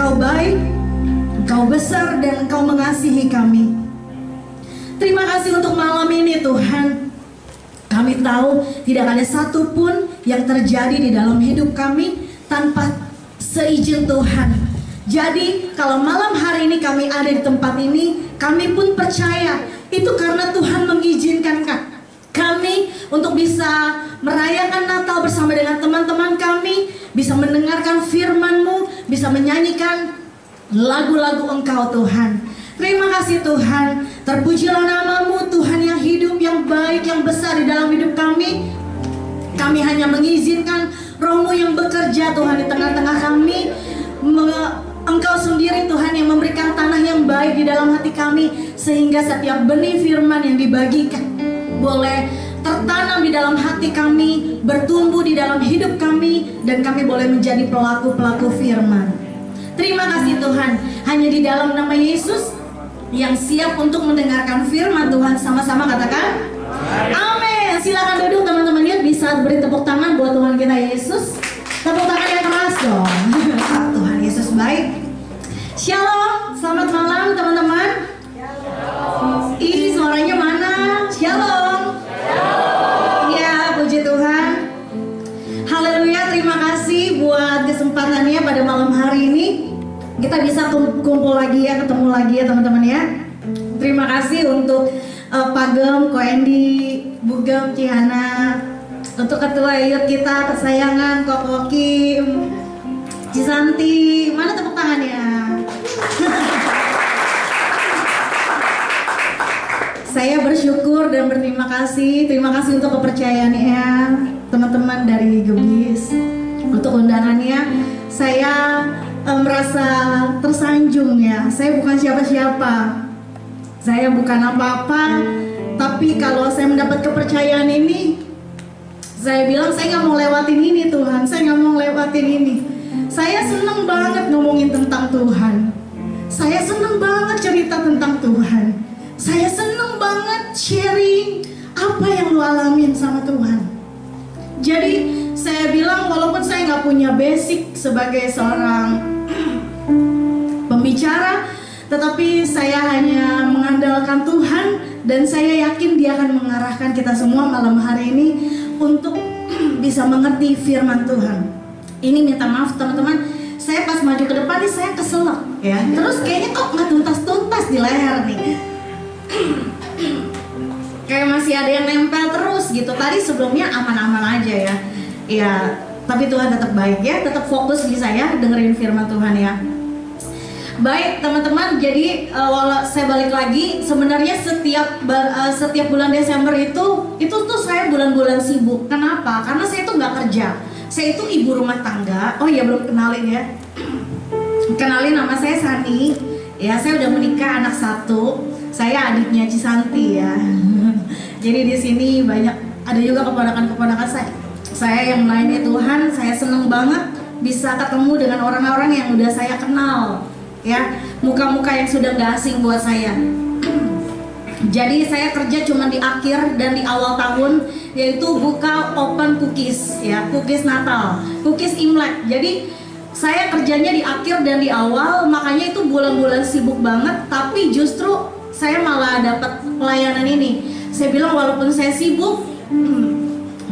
Engkau baik, Engkau besar, dan Engkau mengasihi kami. Terima kasih untuk malam ini Tuhan. Kami tahu tidak ada satupun yang terjadi di dalam hidup kami tanpa seizin Tuhan. Jadi kalau malam hari ini kami ada di tempat ini, kami pun percaya itu karena Tuhan mengizinkan kami untuk bisa merayakan Natal bersama dengan teman-teman kami, bisa mendengarkan firman-Mu, bisa menyanyikan lagu-lagu Engkau Tuhan. Terima kasih Tuhan, terpujilah nama-Mu Tuhan yang hidup, yang baik, yang besar di dalam hidup kami. Kami hanya mengizinkan Roh-Mu yang bekerja Tuhan di tengah-tengah kami. Engkau sendiri Tuhan yang memberikan tanah yang baik di dalam hati kami, sehingga setiap benih firman yang dibagikan boleh tertanam di dalam hati kami, bertumbuh di dalam hidup kami, dan kami boleh menjadi pelaku-pelaku firman. Terima kasih Tuhan, hanya di dalam nama Yesus yang siap untuk mendengarkan firman Tuhan, sama-sama katakan amin. Silakan duduk teman-teman, ya bisa beri tepuk tangan buat Tuhan kita Yesus. Tepuk tangan yang keras dong. Tuhan Yesus baik. Shalom, selamat malam teman-teman. Ih, suaranya mana? Shalom. Ya, puji Tuhan. Haleluya, terima kasih buat kesempatannya pada malam hari ini. Kita bisa kumpul lagi ya, ketemu lagi ya teman-teman ya. Terima kasih untuk Pak Gem, Ko Endi, Bu Gem, Cihana, untuk ketua youth kita kesayangan Koko Kim, Cisanti, mana tepuk tangannya? Saya bersyukur dan berterima kasih. Terima kasih untuk kepercayaannya teman-teman dari Gebis, untuk undangannya. Saya merasa tersanjung ya. Saya bukan siapa-siapa, saya bukan apa-apa, tapi kalau saya mendapat kepercayaan ini, saya bilang saya nggak mau lewatin ini Tuhan. Saya nggak mau lewatin ini. Saya senang banget ngomongin tentang Tuhan. Saya senang banget cerita tentang Tuhan. Saya senang banget sharing apa yang lu alamin sama Tuhan. Jadi saya bilang walaupun saya nggak punya basic sebagai seorang pembicara, tetapi saya hanya mengandalkan Tuhan, dan saya yakin Dia akan mengarahkan kita semua malam hari ini untuk bisa mengerti firman Tuhan. Ini minta maaf teman-teman, saya pas maju ke depan nih saya keselak ya. Terus kayaknya kok nggak tuntas-tuntas di leher nih. Kayak masih ada yang nempel terus gitu. Tadi sebelumnya aman-aman aja ya. Ya, tapi Tuhan tetap baik ya, tetap fokus di saya dengerin firman Tuhan ya. Baik teman-teman, jadi saya balik lagi. Sebenarnya setiap bulan Desember itu tuh saya bulan-bulan sibuk. Kenapa? Karena saya tuh nggak kerja. Saya itu ibu rumah tangga. Oh iya, belum kenalin ya. Kenalin, nama saya Sani. Ya, saya udah menikah, anak 1. Saya adiknya Cisanti ya. Jadi di sini banyak, ada juga keponakan-keponakan saya. Saya yang melayani Tuhan. Saya seneng banget bisa ketemu dengan orang-orang yang udah saya kenal. Ya, muka-muka yang sudah gak asing buat saya. Jadi saya kerja cuma di akhir dan di awal tahun, yaitu buka open cookies ya, cookies Natal, cookies Imlek. Jadi saya kerjanya di akhir dan di awal, makanya itu bulan-bulan sibuk banget. Tapi justru saya malah dapat pelayanan ini. Saya bilang walaupun saya sibuk,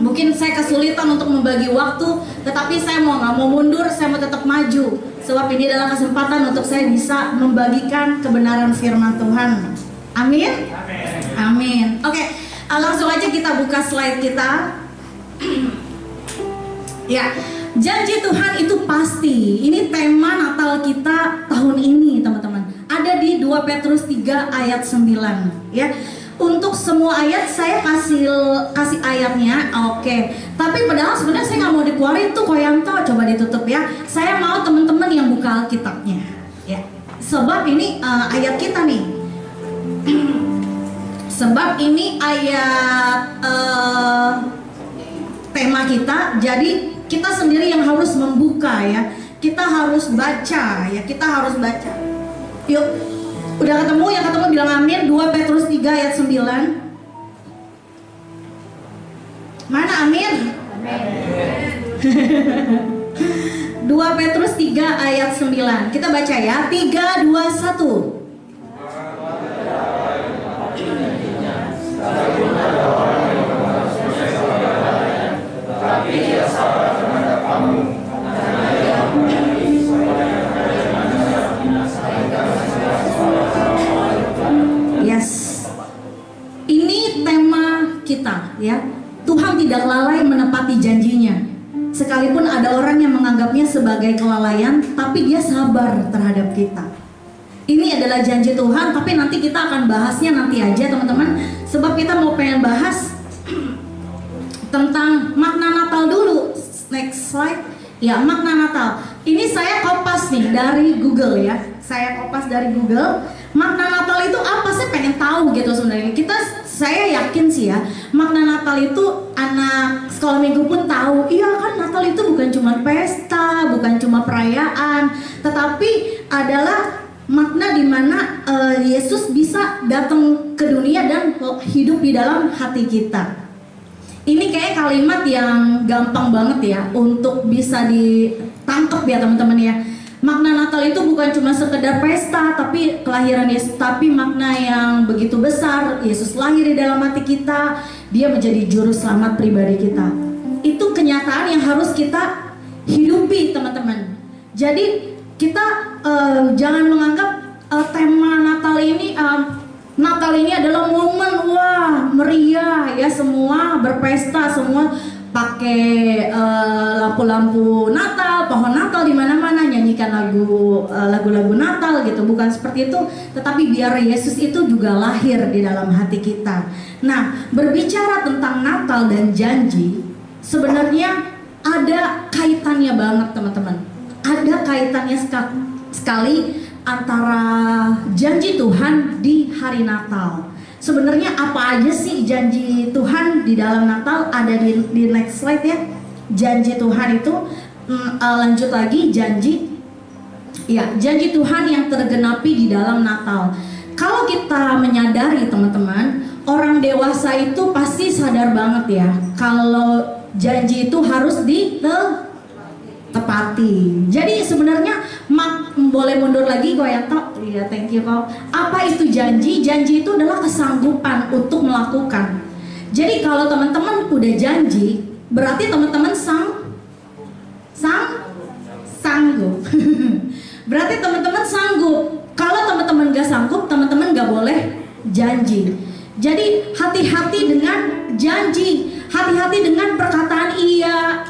mungkin saya kesulitan untuk membagi waktu, tetapi saya nggak mau mundur, saya mau tetap maju. Sebab ini adalah kesempatan untuk saya bisa membagikan kebenaran firman Tuhan. Amin? Amin. Oke, langsung aja kita buka slide kita. Ya, janji Tuhan itu pasti. Ini tema Natal kita tahun ini teman-teman. Ada di 2 Petrus 3 ayat 9 ya. Untuk semua ayat saya kasih ayatnya, oke. Tapi padahal sebenarnya saya nggak mau dikeluarin tuh Koyanto, coba ditutup ya. Saya mau teman-teman yang buka Alkitabnya, ya. Sebab ini ayat kita nih. Sebab ini ayat tema kita. Jadi kita sendiri yang harus membuka ya. Kita harus baca ya. Kita harus baca. Yuk. Udah ketemu? Yang ketemu bilang amin. 2 Petrus 3 ayat 9. Mana amin? Amin. 2 Petrus 3 ayat 9. Kita baca ya. 3, 2, 1. Yes. Ini tema kita ya. Tuhan tidak lalai menepati janjinya. Sekalipun ada orang yang menganggapnya sebagai kelalaian, tapi dia sabar terhadap kita. Ini adalah janji Tuhan, tapi nanti kita akan bahasnya nanti aja teman-teman. Sebab kita mau pengen bahas tentang makna Natal dulu. Next slide. Ya, makna Natal. Ini saya kopas nih dari Google ya. Saya kopas dari Google. Makna Natal itu apa? Saya pengen tahu gitu sebenarnya. Saya yakin sih ya, makna Natal itu anak sekolah minggu pun tahu. Iya kan, Natal itu bukan cuma pesta, bukan cuma perayaan, tetapi adalah makna di mana Yesus bisa datang ke dunia dan hidup di dalam hati kita. Ini kayak kalimat yang gampang banget ya untuk bisa ditangkap ya teman-teman ya. Makna Natal itu bukan cuma sekedar pesta, tapi kelahiran Yesus, tapi makna yang begitu besar. Yesus lahir di dalam hati kita, dia menjadi juru selamat pribadi kita. Itu kenyataan yang harus kita hidupi teman-teman. Jadi kita jangan menganggap tema Natal ini adalah momen wah meriah ya, semua berpesta, semua pakai lampu-lampu Natal, pohon Natal di mana-mana, nyanyikan lagu-lagu Natal gitu. Bukan seperti itu, tetapi biar Yesus itu juga lahir di dalam hati kita. Nah, berbicara tentang Natal dan janji, sebenarnya ada kaitannya banget teman-teman. Ada kaitannya sekali antara janji Tuhan di hari Natal. Sebenarnya apa aja sih janji Tuhan di dalam Natal? Ada di next slide ya. Janji Tuhan itu lanjut lagi, janji Tuhan yang tergenapi di dalam Natal. Kalau kita menyadari teman-teman, orang dewasa itu pasti sadar banget ya kalau janji itu harus ditepati. Jadi sebenarnya boleh mundur lagi kok ya Tok. Iya, thank you kok. Apa itu janji? Janji itu adalah kesanggupan untuk melakukan. Jadi kalau teman-teman udah janji, berarti teman-teman sanggup. Berarti teman-teman sanggup. Kalau teman-teman gak sanggup, teman-teman gak boleh janji. Jadi hati-hati dengan janji, hati-hati dengan perkataan iya,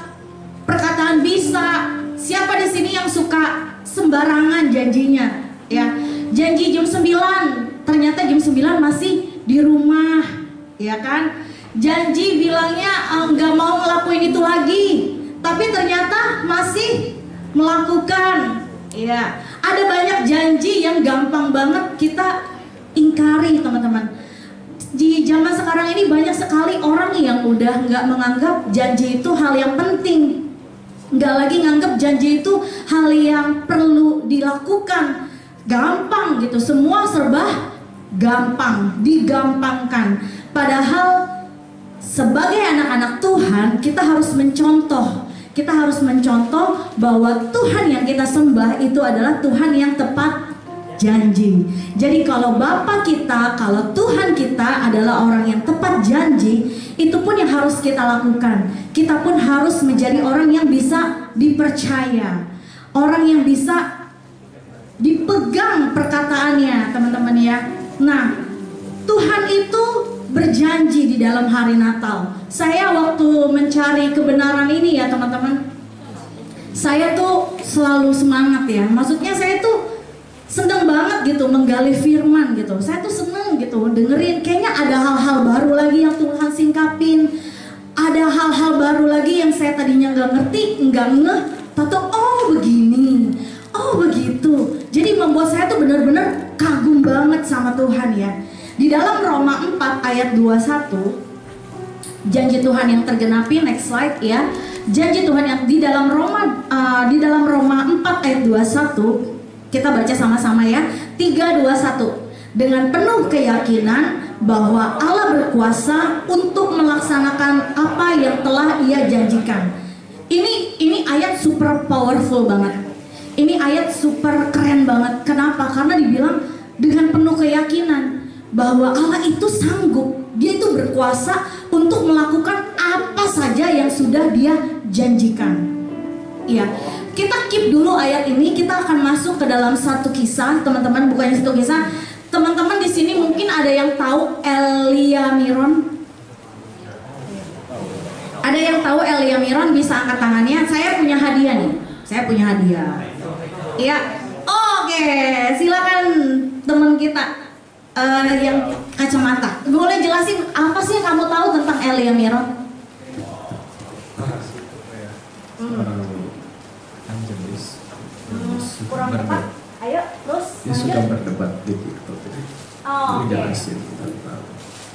perkataan bisa. Siapa di sini yang suka sembarangan janjinya? Ya, janji jam 9, ternyata jam 9 masih di rumah, ya kan? Janji bilangnya nggak mau ngelakuin itu lagi, tapi ternyata masih melakukan. Ya, ada banyak janji yang gampang banget kita ingkari teman-teman. Di zaman sekarang ini banyak sekali orang yang udah nggak menganggap janji itu hal yang penting, nggak lagi nganggap janji itu hal yang perlu dilakukan. Gampang gitu, semua serba gampang, digampangkan. Padahal sebagai anak-anak Tuhan, kita harus mencontoh bahwa Tuhan yang kita sembah itu adalah Tuhan yang tepat janji. Jadi kalau Bapa kita, kalau Tuhan kita adalah orang yang tepat janji, itu pun yang harus kita lakukan. Kita pun harus menjadi orang yang bisa dipercaya, orang yang bisa dipegang perkataannya teman-teman ya. Nah, Tuhan itu berjanji di dalam hari Natal. Saya waktu mencari kebenaran ini ya teman-teman, saya tuh selalu semangat ya. Maksudnya saya tuh seneng banget gitu menggali firman gitu. Saya tuh seneng gitu dengerin, kayaknya ada hal-hal baru lagi yang Tuhan singkapin. Ada hal-hal baru lagi yang saya tadinya nggak ngerti, nggak ngeh, tahu oh begini, oh begitu. Jadi membuat saya tuh benar-benar kagum banget sama Tuhan ya. Di dalam Roma 4 ayat 21, janji Tuhan yang tergenapi, next slide ya. Janji Tuhan yang di dalam Roma 4 ayat 21, kita baca sama-sama ya. 3, 2, 1. Dengan penuh keyakinan bahwa Allah berkuasa untuk melaksanakan apa yang telah Ia janjikan. Ini ayat super powerful banget. Ini ayat super keren banget. Kenapa? Karena dibilang dengan penuh keyakinan bahwa Allah itu sanggup, Dia itu berkuasa untuk melakukan apa saja yang sudah Dia janjikan. Iya, kita keep dulu ayat ini. Kita akan masuk ke dalam satu kisah, teman-teman. Bukannya satu kisah. Teman-teman di sini mungkin ada yang tahu Elia Miron. Ada yang tahu Elia Miron? Bisa angkat tangannya. Saya punya hadiah nih. Saya punya hadiah. Iya. Oke, silakan teman kita yang kacamata. Boleh jelasin apa sih yang kamu tahu tentang Elia Miron? Angelis. Kurang tepat. Ayo, terus. Dia suka berdebat di TikTok. Oh, dia jelasin tentang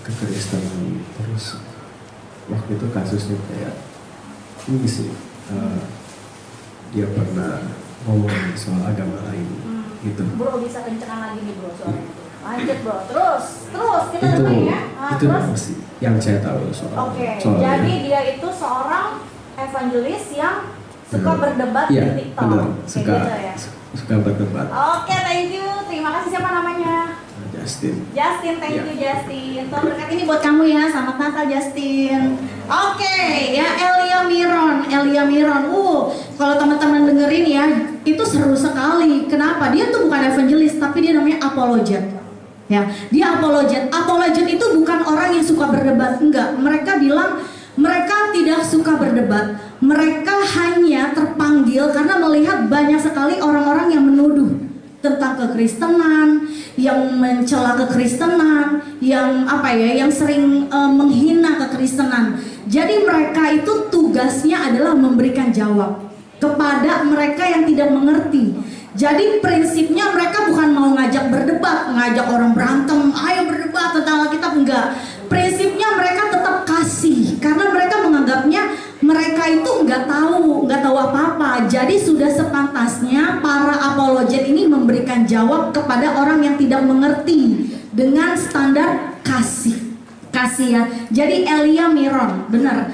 kekristenan terus. Waktu itu kasusnya kayak ini sih, dia pernah ngomong soal agama lain gitu. Bro bisa kencengan lagi nih bro soalnya. Lanjut bro, terus kita itu, dengerin ya. Itu sih yang saya tahu soal. Oke, jadi dia itu seorang evangelis yang suka berdebat di TikTok. Benar, suka gitu ya? suka berdebat. Oke, thank you. Terima kasih. Siapa namanya? Justin, thank you Justin. Tuh berkat ini buat kamu ya. Selamat Natal Justin. Oke, ya Elia Miron. Kalau teman-teman dengerin ya, itu seru sekali. Kenapa? Dia tuh bukan evangelis, tapi dia namanya apologet. Ya, dia apologet. Apologet itu bukan orang yang suka berdebat, enggak. Mereka bilang mereka tidak suka berdebat. Mereka hanya terpanggil karena melihat banyak sekali orang-orang yang menuduh tentang kekristenan, yang mencela kekristenan, yang sering menghina kekristenan. Jadi mereka itu tugasnya adalah memberikan jawab kepada mereka yang tidak mengerti. Jadi prinsipnya mereka bukan mau ngajak berdebat, ngajak orang berantem, ayo berdebat tentang Alkitab, enggak. Prinsipnya mereka tetap kasih, karena mereka menganggapnya mereka itu nggak tahu apa-apa. Jadi sudah sepantasnya para apologet ini memberikan jawab kepada orang yang tidak mengerti dengan standar kasih ya. Jadi Elia Miron, benar.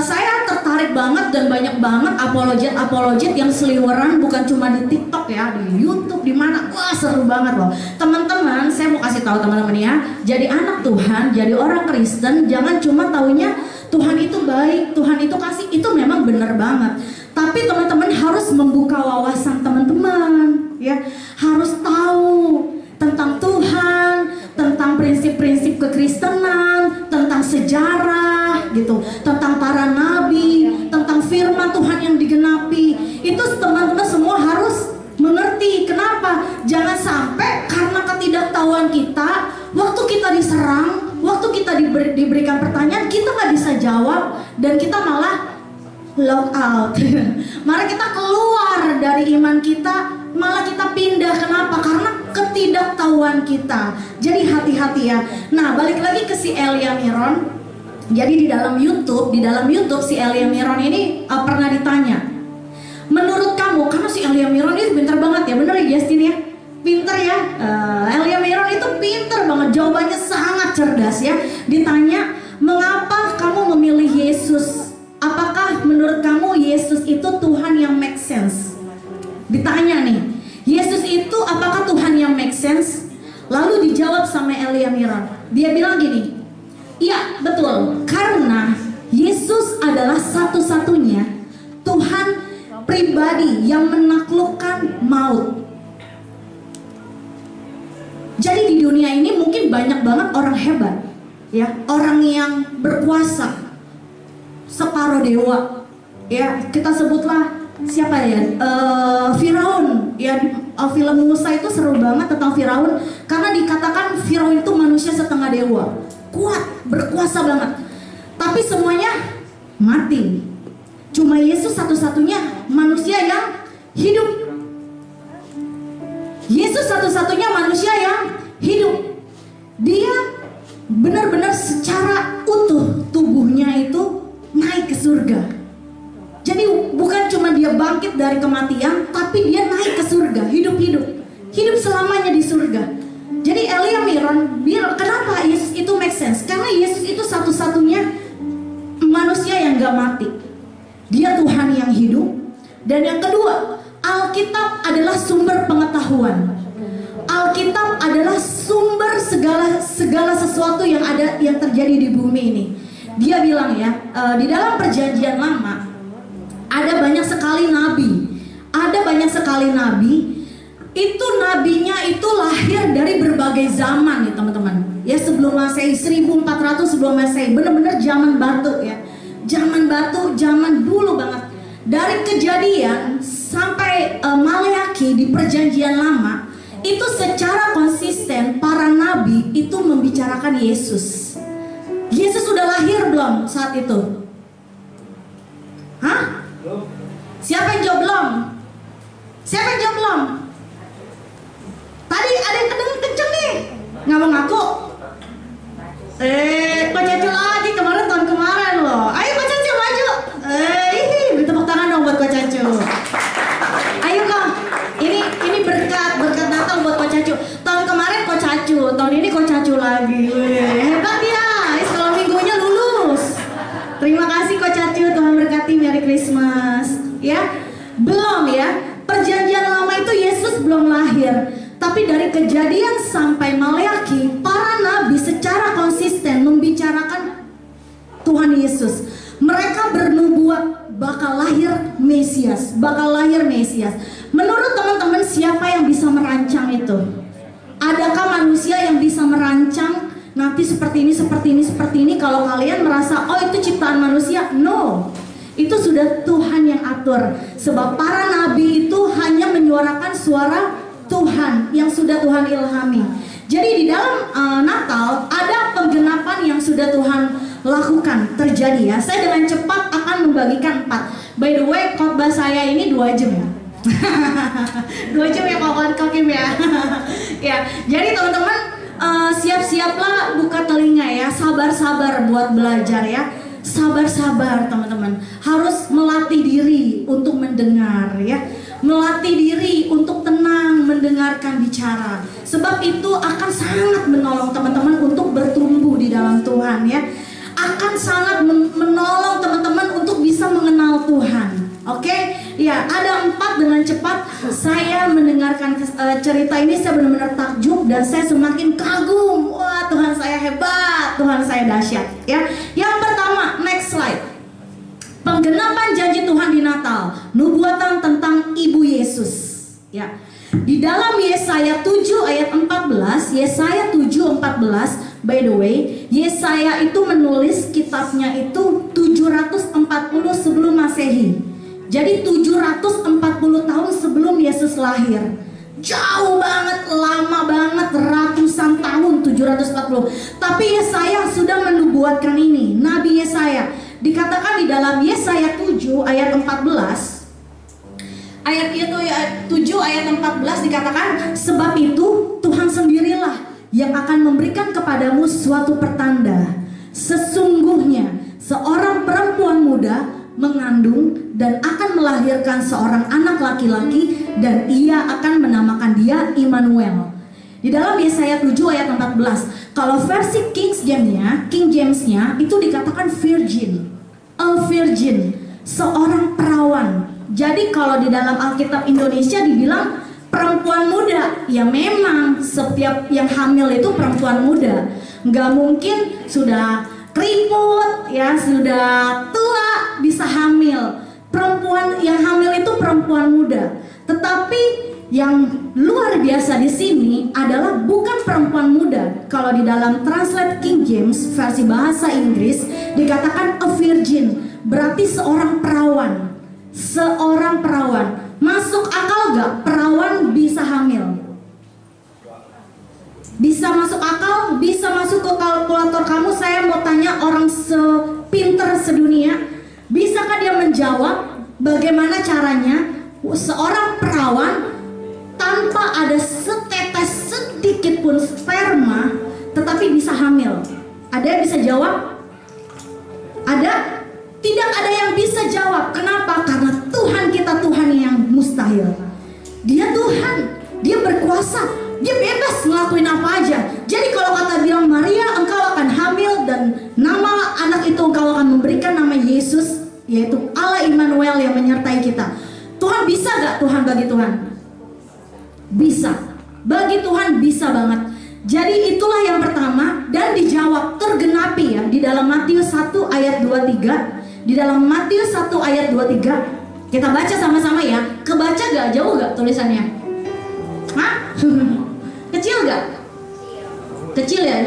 Saya tertarik banget dan banyak banget apologet yang seliweran, bukan cuma di TikTok ya, di YouTube, di mana. Wah, seru banget loh. Teman-teman, saya mau kasih tahu teman-teman ya. Jadi anak Tuhan, jadi orang Kristen, jangan cuma taunya Tuhan itu baik, Tuhan itu kasih, itu memang benar banget. Tapi teman-teman harus membuka wawasan teman-teman, ya. Harus tahu tentang Tuhan, tentang prinsip-prinsip kekristenan, tentang sejarah gitu, tentang para nabi, tentang firman Tuhan yang digenapi. Itu teman-teman semua harus mengerti. Kenapa? Jangan sampai karena ketidaktahuan kita, waktu kita diserang, waktu kita diberikan pertanyaan, kita nggak bisa jawab dan kita malah lock out. Malah kita keluar dari iman kita, malah kita pindah. Kenapa? Karena ketidaktahuan kita. Jadi hati-hati ya. Nah, balik lagi ke si Elia Miron. Jadi di dalam YouTube si Elia Miron ini pernah ditanya, menurut kamu, karena si Elia Miron ini pintar banget ya, bener ya Justin ya? Pinter ya, Elia Miron itu pinter banget, jawabannya sangat cerdas ya. Ditanya, mengapa kamu memilih Yesus? Apakah menurut kamu Yesus itu Tuhan yang make sense? Ditanya nih, Yesus itu apakah Tuhan yang make sense? Lalu dijawab sama Elia Miron. Dia bilang gini, iya betul, karena Yesus adalah satu-satunya Tuhan pribadi yang menaklukkan maut. Jadi di dunia ini mungkin banyak banget orang hebat, ya, orang yang berkuasa, separuh dewa, ya, kita sebutlah siapa ya, Firaun, ya, film Musa itu seru banget tentang Firaun, karena dikatakan Firaun itu manusia setengah dewa, kuat, berkuasa banget, tapi semuanya mati. Cuma Yesus satu-satunya manusia yang hidup. Yesus satu-satunya manusia yang hidup. Dia benar-benar secara utuh tubuhnya itu naik ke surga. Jadi bukan cuma dia bangkit dari kematian, tapi dia naik ke surga, hidup-hidup, hidup selamanya di surga. Jadi Elia Miron bilang, kenapa Yesus itu make sense? Karena Yesus itu satu-satunya manusia yang gak mati. Dia Tuhan yang hidup. Dan yang kedua, Alkitab adalah sumber pengetahuan. Alkitab adalah sumber segala sesuatu yang terjadi di bumi ini. Dia bilang ya, di dalam perjanjian lama ada banyak sekali nabi. Ada banyak sekali nabi. Itu nabinya itu lahir dari berbagai zaman nih teman-teman. Ya sebelum Masehi, 1400 sebelum Masehi, benar-benar zaman batu ya. Zaman batu, zaman dulu banget. Dari Kejadian sampai Maleakhi di perjanjian lama, itu secara konsisten para nabi itu membicarakan Yesus. Yesus sudah lahir belum saat itu? Hah? Siapa yang jawab belum? Siapa yang jawab belum? Tadi ada yang kenceng nih, nggak mau ngaku. Kok Cacu lagi kemarin tahun kemarin loh. Ayo Kok Cacu maju. Beri tepuk tangan dong buat Kok Cacu. Ayo Kok. Ini berkat Natal buat Kok Cacu. Tahun kemarin Kok Cacu, tahun ini Kok Cacu lagi. Hebat ya. Sekolah minggunya lulus. Terima kasih Kok Cacu, Tuhan berkati, Merry Christmas. Ya, belum ya. Perjanjian lama itu Yesus belum lahir. Tapi dari Kejadian sampai Maleakhi, para nabi secara konsisten membicarakan Tuhan Yesus. Mereka bernubuat bakal lahir Mesias, bakal lahir Mesias. Menurut teman-teman, siapa yang bisa merancang itu? Adakah manusia yang bisa merancang nanti seperti ini, seperti ini, seperti ini? Kalau kalian merasa, oh itu ciptaan manusia, no. Itu sudah Tuhan yang atur. Sebab para nabi itu hanya menyuarakan suara Tuhan yang sudah Tuhan ilhami. Jadi di dalam Natal ada penggenapan yang sudah Tuhan lakukan terjadi ya. Saya dengan cepat akan membagikan 4. By the way, khotbah saya ini 2 jam ya. 2 jam ya kawan Kim ya. Ya, jadi teman-teman siap-siaplah buka telinga ya. Sabar-sabar buat belajar ya. Sabar-sabar teman-teman. Harus melatih diri untuk mendengar ya. Melatih diri untuk tenang mendengarkan bicara. Sebab itu akan sangat menolong teman-teman untuk bertumbuh di dalam Tuhan ya. Akan sangat menolong teman-teman untuk bisa mengenal Tuhan. Oke? Ya, ada 4 dengan cepat. Saya mendengarkan cerita ini, saya benar-benar takjub dan saya semakin kagum. Wah, Tuhan saya hebat, Tuhan saya dahsyat ya. Yang pertama, next slide. Penggenapan janji Tuhan di Natal, nubuatan tentang Ibu Yesus. Ya. Di dalam Yesaya 7 ayat 14, Yesaya 7:14, by the way, Yesaya itu menulis kitabnya itu 740 sebelum Masehi. Jadi 740 tahun sebelum Yesus lahir. Jauh banget, lama banget, ratusan tahun 740. Tapi Yesaya sudah menubuatkan ini, Nabi Yesaya. Dikatakan di dalam Yesaya 7 ayat 14, ayat itu 7 ayat 14 dikatakan, sebab itu Tuhan sendirilah yang akan memberikan kepadamu suatu pertanda. Sesungguhnya seorang perempuan muda mengandung dan akan melahirkan seorang anak laki-laki, dan ia akan menamakan dia Immanuel. Di dalam Yesaya 7 ayat 14, kalau versi King James-nya itu dikatakan virgin, a virgin, seorang perawan. Jadi kalau di dalam Alkitab Indonesia dibilang perempuan muda, ya memang setiap yang hamil itu perempuan muda. Nggak mungkin sudah keriput, ya sudah tua bisa hamil. Perempuan yang hamil itu perempuan muda. Tetapi yang luar biasa di sini adalah bukan perempuan muda. Kalau di dalam translate King James versi bahasa Inggris dikatakan a virgin, berarti seorang perawan. Seorang perawan. Masuk akal gak perawan bisa hamil? Bisa masuk akal? Bisa masuk ke kalkulator kamu? Saya mau tanya orang sepinter sedunia, bisakah dia menjawab bagaimana caranya seorang perawan tanpa ada setetes sedikit pun sperma tetapi bisa hamil? Ada yang bisa jawab? Ada? Tidak ada yang bisa jawab. Kenapa? Karena Tuhan kita Tuhan yang mustahil. Dia Tuhan, Dia berkuasa, Dia bebas ngelakuin apa aja. Jadi kalau kata bilang Maria, engkau akan hamil dan nama anak itu engkau akan memberikan nama Yesus, yaitu Allah Immanuel yang menyertai kita. Tuhan bisa gak Tuhan bagi Tuhan? Bisa. Bagi Tuhan bisa banget. Jadi itulah yang pertama, dan dijawab tergenapi ya di dalam Matius 1 ayat 23. Di dalam Matius 1 ayat 23 kita baca sama-sama ya. Kebaca gak? Jauh gak tulisannya? Hah? Kecil gak? Kecil ya?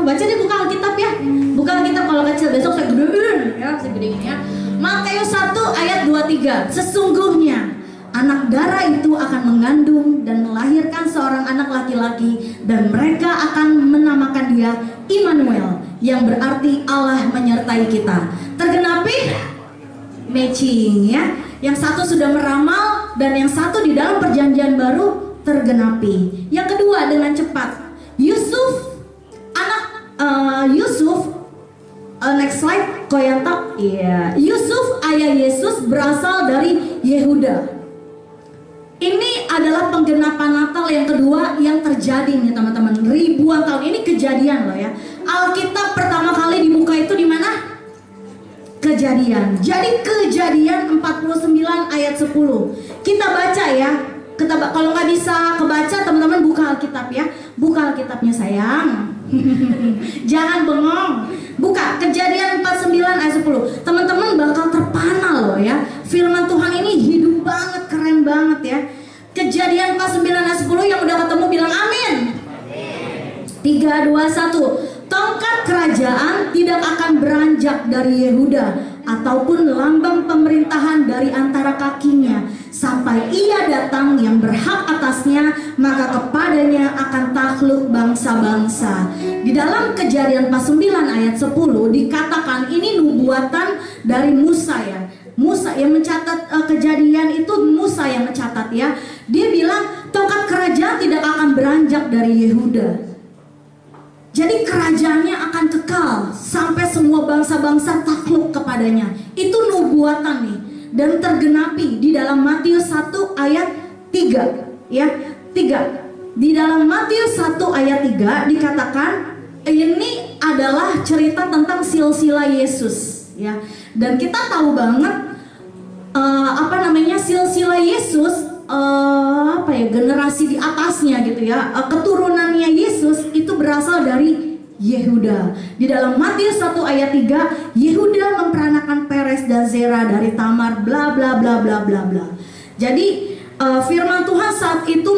Baca deh, buka Alkitab ya. Buka Alkitab kalau kecil, besok saya gedein ya, saya gedein ya. Matius 1 ayat 23. Sesungguhnya anak darah itu akan mengandung dan melahirkan seorang anak laki-laki, dan mereka akan menamakan dia Immanuel, yang berarti Allah menyertai kita. Tergenapi? Matching ya. Yang satu sudah meramal dan yang satu di dalam perjanjian baru tergenapi. Yang kedua dengan cepat. Yusuf next slide, Koyanto. Iya, Yusuf ayah Yesus berasal dari Yehuda. Ini adalah penggenapan Natal yang kedua yang terjadi nih teman-teman. Ribuan tahun ini kejadian loh ya. Alkitab pertama kali dibuka itu di mana? Kejadian. Jadi Kejadian 49 ayat 10. Kita baca ya. Kalau nggak bisa kebaca, teman-teman buka Alkitab ya. Buka Alkitabnya sayang. Jangan bengong. Buka Kejadian 49 ayat 10. Teman-teman bakal terpana loh ya. Firman Tuhan ini hidup banget, keren banget ya. Kejadian 49 ayat 10, yang udah ketemu bilang amin. 3, 2, 1. Tongkat kerajaan tidak akan beranjak dari Yehuda, ataupun lambang pemerintahan dari antara kakinya, sampai ia datang yang berhak atasnya, maka kepadanya akan takluk bangsa-bangsa. Di dalam Kejadian 49 ayat 10 dikatakan ini nubuatan dari Musa ya. Musa yang mencatat kejadian itu, Musa yang mencatat ya. Dia bilang tongkat kerajaan tidak akan beranjak dari Yehuda. Jadi kerajaannya akan kekal sampai semua bangsa-bangsa takluk kepadanya. Itu nubuatan nih, dan tergenapi di dalam Matius 1 ayat 3 ya. 3. Di dalam Matius 1 ayat 3 dikatakan ini adalah cerita tentang silsilah Yesus ya. Dan kita tahu banget silsilah Yesus, generasi di atasnya gitu ya, keturunannya Yesus itu berasal dari Yehuda. Di dalam Matius 1 ayat 3, Yehuda memperanakan Peres dan Zera dari Tamar, bla bla bla bla bla bla. Jadi firman Tuhan saat itu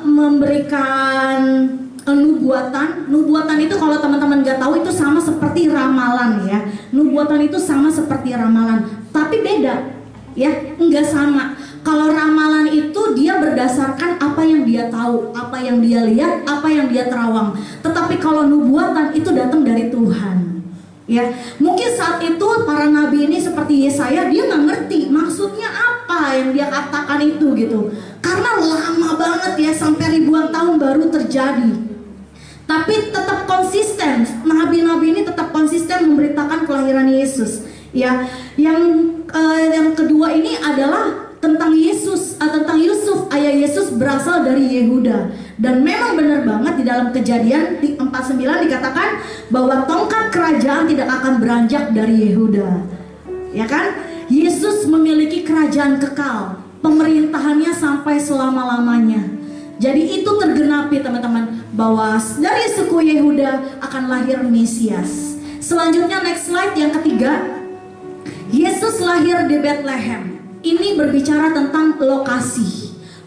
memberikan nubuatan itu, kalau teman-teman gak tahu, itu sama seperti ramalan ya. Nubuatan itu sama seperti ramalan, tapi beda ya, enggak sama. Kalau ramalan itu dia berdasarkan apa yang dia tahu, apa yang dia lihat, apa yang dia terawang. Tetapi kalau nubuatan itu datang dari Tuhan ya. Mungkin saat itu para nabi ini seperti Yesaya, dia nggak ngerti maksudnya apa yang dia katakan itu gitu, karena lama banget ya, sampai ribuan tahun baru terjadi. Tapi tetap konsisten, nabi-nabi ini tetap konsisten memberitakan kelahiran Yesus ya. Yang kedua ini adalah tentang Yesus, tentang Yusuf ayah Yesus berasal dari Yehuda. Dan memang benar banget di dalam Kejadian 49 dikatakan bahwa tongkat kerajaan tidak akan beranjak dari Yehuda, ya kan? Yesus memiliki kerajaan kekal, pemerintahannya sampai selama-lamanya. Jadi itu tergenapi teman-teman, bahwa dari suku Yehuda akan lahir Mesias. Selanjutnya next slide, yang ketiga, Yesus lahir di Bethlehem. Ini berbicara tentang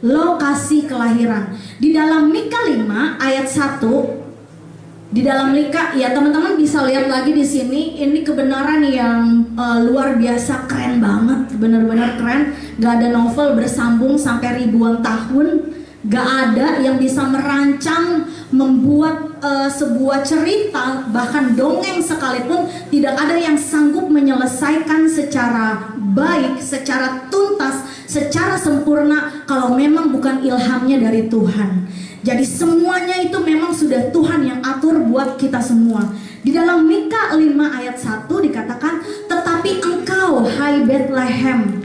lokasi kelahiran. Di dalam Mika 5 ayat 1, di dalam Mika ya, teman-teman bisa lihat lagi di sini. Ini kebenaran yang luar biasa, keren banget, benar-benar keren. Gak ada novel bersambung sampai ribuan tahun. Gak ada yang bisa merancang, membuat sebuah cerita, bahkan dongeng sekalipun, tidak ada yang sanggup menyelesaikan secara baik, secara tuntas, secara sempurna kalau memang bukan ilhamnya dari Tuhan. Jadi semuanya itu memang sudah Tuhan yang atur buat kita semua. Di dalam Mika 5 ayat 1 dikatakan, tetapi engkau hai Bethlehem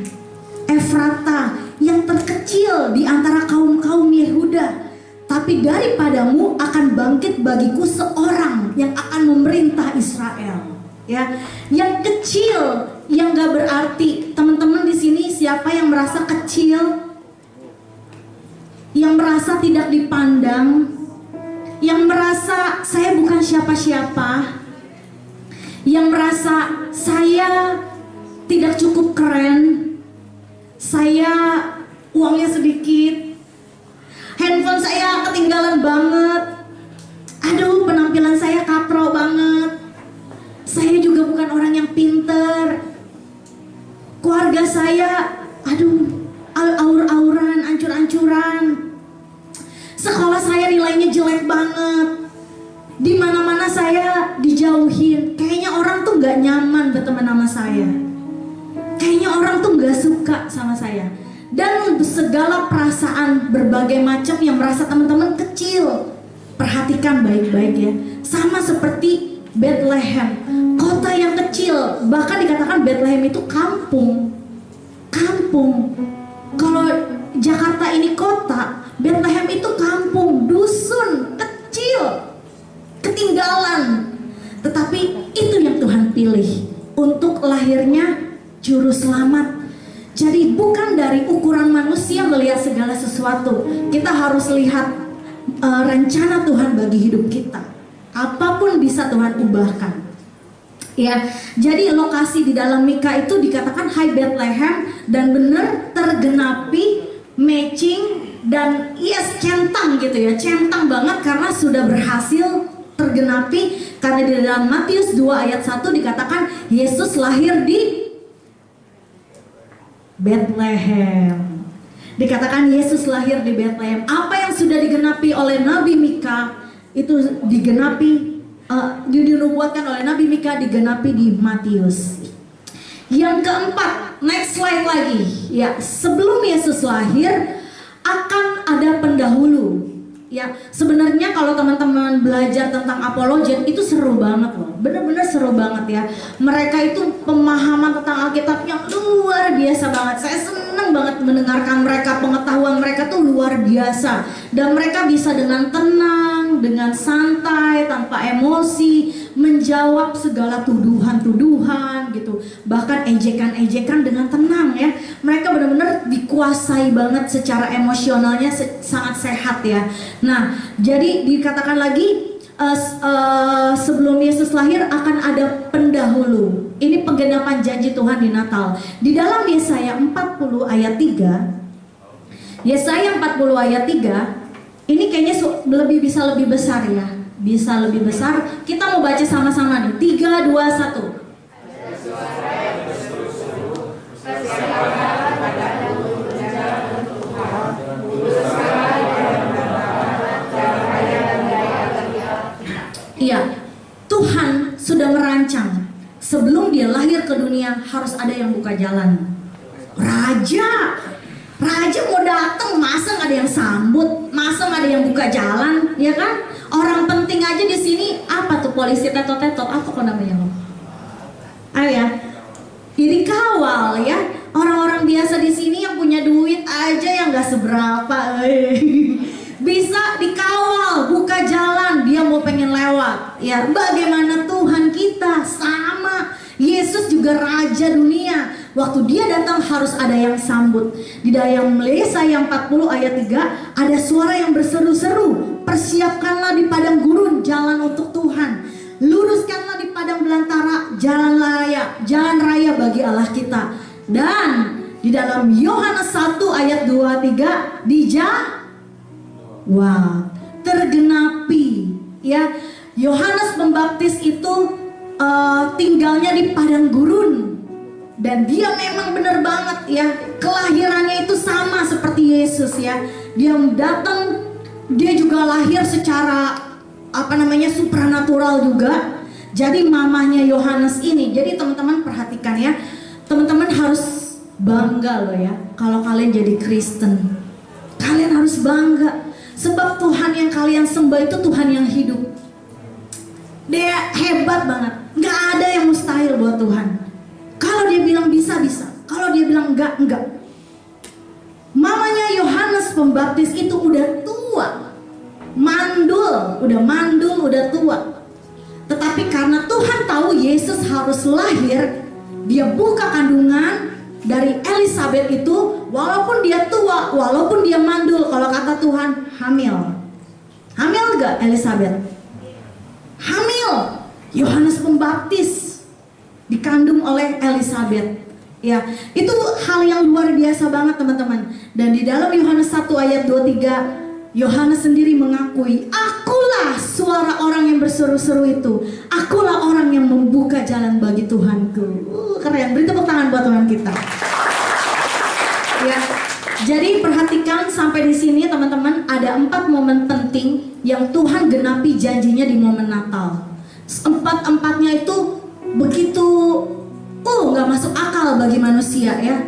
Efrata, yang terkecil di antara kaum-kaum Yehuda, tapi daripadamu akan bangkit bagiku seorang yang akan memerintah Israel. Ya, yang kecil yang gak berarti. Teman-teman di sini siapa yang merasa kecil, yang merasa tidak dipandang, yang merasa saya bukan siapa-siapa, yang merasa saya tidak cukup keren, saya uangnya sedikit, handphone saya ketinggalan banget, aduh penampilan saya katro banget, saya juga bukan orang yang pinter, keluarga saya aduh aur-auran, ancur-ancuran, sekolah saya nilainya jelek banget, di mana-mana saya dijauhin, kayaknya orang tuh nggak nyaman berteman sama saya, kayaknya orang tuh nggak suka sama saya, dan segala perasaan berbagai macam yang merasa teman-teman kecil. Perhatikan baik-baik ya, sama seperti Bethlehem, kota yang kecil, bahkan dikatakan Bethlehem itu kampung. Kalau Jakarta ini kota, Bethlehem itu kampung, dusun, kecil, ketinggalan. Tetapi itu yang Tuhan pilih untuk lahirnya juru selamat. Jadi bukan dari ukuran manusia melihat segala sesuatu. Kita harus lihat rencana Tuhan bagi hidup kita. Apapun bisa Tuhan ubahkan. Ya, jadi lokasi di dalam Mika itu dikatakan Hai Bethlehem, dan benar tergenapi, matching, dan yes, centang gitu ya, centang banget karena sudah berhasil tergenapi, karena di dalam Matius 2 ayat 1 dikatakan Yesus lahir di Bethlehem. Dikatakan Yesus lahir di Bethlehem. Apa yang sudah digenapi oleh Nabi Mika itu digenapi, dinubuatkan oleh Nabi Mika, digenapi di Matius. Yang keempat, next slide lagi. Ya, sebelum Yesus lahir akan ada pendahulu. Ya, sebenarnya kalau teman-teman belajar tentang apologet itu seru banget loh, bener-bener seru banget ya. Mereka itu pemahaman tentang Alkitab yang luar biasa banget. Saya senang banget mendengarkan mereka, pengetahuan mereka tuh luar biasa. Dan mereka bisa dengan tenang, dengan santai, tanpa emosi, menjawab segala tuduhan-tuduhan gitu. Bahkan ejekan-ejekan dengan tenang ya. Mereka benar-benar dikuasai banget secara emosionalnya, sangat sehat ya. Nah, jadi dikatakan lagi sebelum Yesus lahir akan ada pendahulu. Ini penggenapan janji Tuhan di Natal. Di dalam Yesaya 40 ayat 3. Yesaya 40 ayat 3. Ini kayaknya bisa lebih besar ya. Bisa lebih besar. Kita mau baca sama-sama nih. 3, 2, 1. Iya, Tuhan sudah merancang sebelum dia lahir ke dunia harus ada yang buka jalan. Raja mau datang, masa nggak ada yang sambut, masa nggak ada yang buka jalan, ya kan? Orang penting aja di sini apa tuh, polisi tetot-tetot, apa kok namanya lo? Ayo ya, dikawal ya. Orang-orang biasa di sini yang punya duit aja yang nggak seberapa, bisa dikawal, buka jalan, dia mau pengen lewat. Ya, bagaimana Tuhan kita sama. Yesus juga raja dunia. Waktu dia datang harus ada yang sambut. Di dalam Yesaya 40 ayat 3 ada suara yang berseru-seru, persiapkanlah di padang gurun jalan untuk Tuhan, luruskanlah di padang belantara jalan raya bagi Allah kita. Dan di dalam Yohanes 1 ayat 2-3 tergenapi ya. Yohanes Pembaptis itu tinggalnya di padang gurun, dan dia memang benar banget ya, kelahirannya itu sama seperti Yesus ya. Dia datang, dia juga lahir secara supranatural juga. Jadi mamanya Yohanes ini, jadi teman-teman perhatikan ya, teman-teman harus bangga loh ya kalau kalian jadi Kristen. Kalian harus bangga sebab Tuhan yang kalian sembah itu Tuhan yang hidup. Dia hebat banget, nggak ada yang mustahil buat Tuhan. Kalau dia bilang bisa, bisa. Kalau dia bilang enggak, enggak. Mamanya Yohanes Pembaptis itu udah tua, udah tua. Tetapi karena Tuhan tahu Yesus harus lahir, dia buka kandungan dari Elizabeth itu, walaupun dia tua, walaupun dia mandul, kalau kata Tuhan hamil. Hamil gak Elizabeth? Hamil. Yohanes Pembaptis dikandung oleh Elizabeth. Ya, itu hal yang luar biasa banget teman-teman. Dan di dalam Yohanes 1 ayat 23, Yohanes sendiri mengakui, akulah suara orang yang berseru-seru itu. Akulah orang yang membuka jalan bagi Tuhanku. Keren, beri tepuk tangan buat Tuhan kita. Ya, jadi perhatikan sampai di sini teman-teman, ada 4 momen penting yang Tuhan genapi janjinya di momen Natal. 4-4-nya itu begitu, nggak masuk akal bagi manusia ya.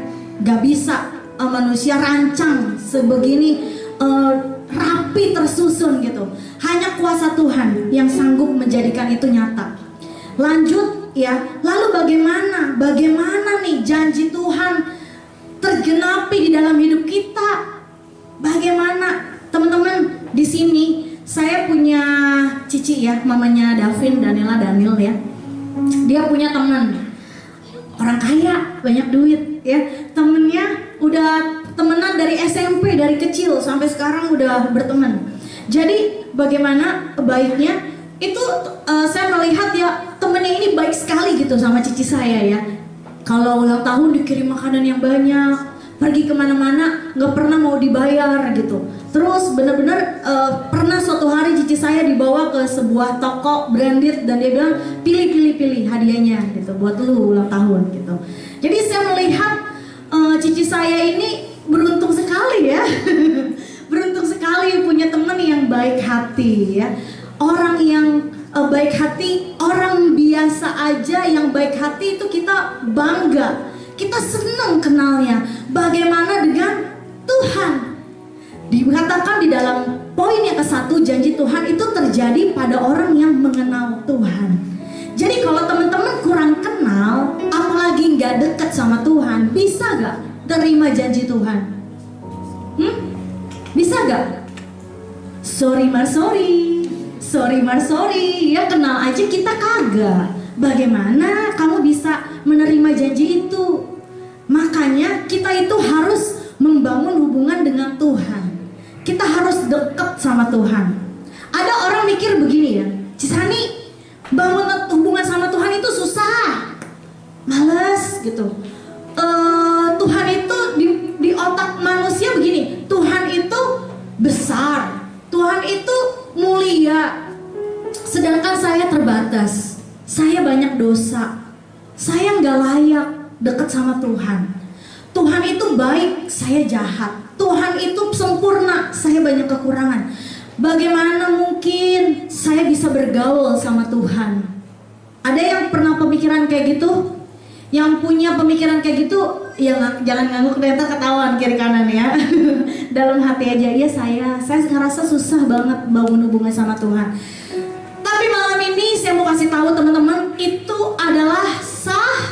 Gak bisa manusia rancang sebegini rapi tersusun gitu. Hanya kuasa Tuhan yang sanggup menjadikan itu nyata. Lanjut ya, lalu bagaimana nih janji Tuhan tergenapi di dalam hidup kita? Bagaimana teman-teman? Di sini saya punya cici ya, mamanya Davin, Daniel ya. Dia punya teman orang kaya, banyak duit ya. Temennya udah temenan dari SMP, dari kecil sampai sekarang udah berteman. Jadi bagaimana baiknya itu saya melihat ya, temennya ini baik sekali gitu sama cici saya ya. Kalau ulang tahun dikirim makanan yang banyak, pergi kemana-mana nggak pernah mau dibayar gitu. Terus benar-benar pernah suatu hari cici saya dibawa ke sebuah toko branded dan dia bilang pilih hadiahnya gitu buat lu ulang tahun gitu. Jadi saya melihat cici saya ini beruntung sekali ya. Beruntung sekali punya teman yang baik hati ya. Orang yang baik hati, orang biasa aja yang baik hati itu kita bangga. Kita senang kenalnya. Bagaimana dengan Tuhan? Dikatakan di dalam poin yang ke-1, janji Tuhan itu terjadi pada orang yang mengenal Tuhan. Jadi kalau teman-teman kurang kenal, apalagi nggak dekat sama Tuhan, bisa nggak terima janji Tuhan? Bisa nggak? Sorry mar sorry, ya kenal aja kita kagak. Bagaimana kamu bisa menerima janji itu? Makanya kita itu harus membangun hubungan dengan Tuhan. Kita harus dekat sama Tuhan. Ada orang mikir begini ya, Cisani, bangun hubungan sama Tuhan itu susah, males gitu. Tuhan itu di otak manusia begini, Tuhan itu besar, Tuhan itu mulia, sedangkan saya terbatas, saya banyak dosa, saya nggak layak dekat sama Tuhan. Tuhan itu baik, saya jahat. Tuhan itu sempurna, saya banyak kekurangan. Bagaimana mungkin saya bisa bergaul sama Tuhan? Ada yang pernah pemikiran kayak gitu? Yang punya pemikiran kayak gitu, ya jangan ngangguk deh, ntar ketahuan kiri kanan ya. Dalam hati aja, ya saya ngerasa susah banget bangun hubungan sama Tuhan. Tapi malam ini saya mau kasih tahu teman-teman, itu adalah salah.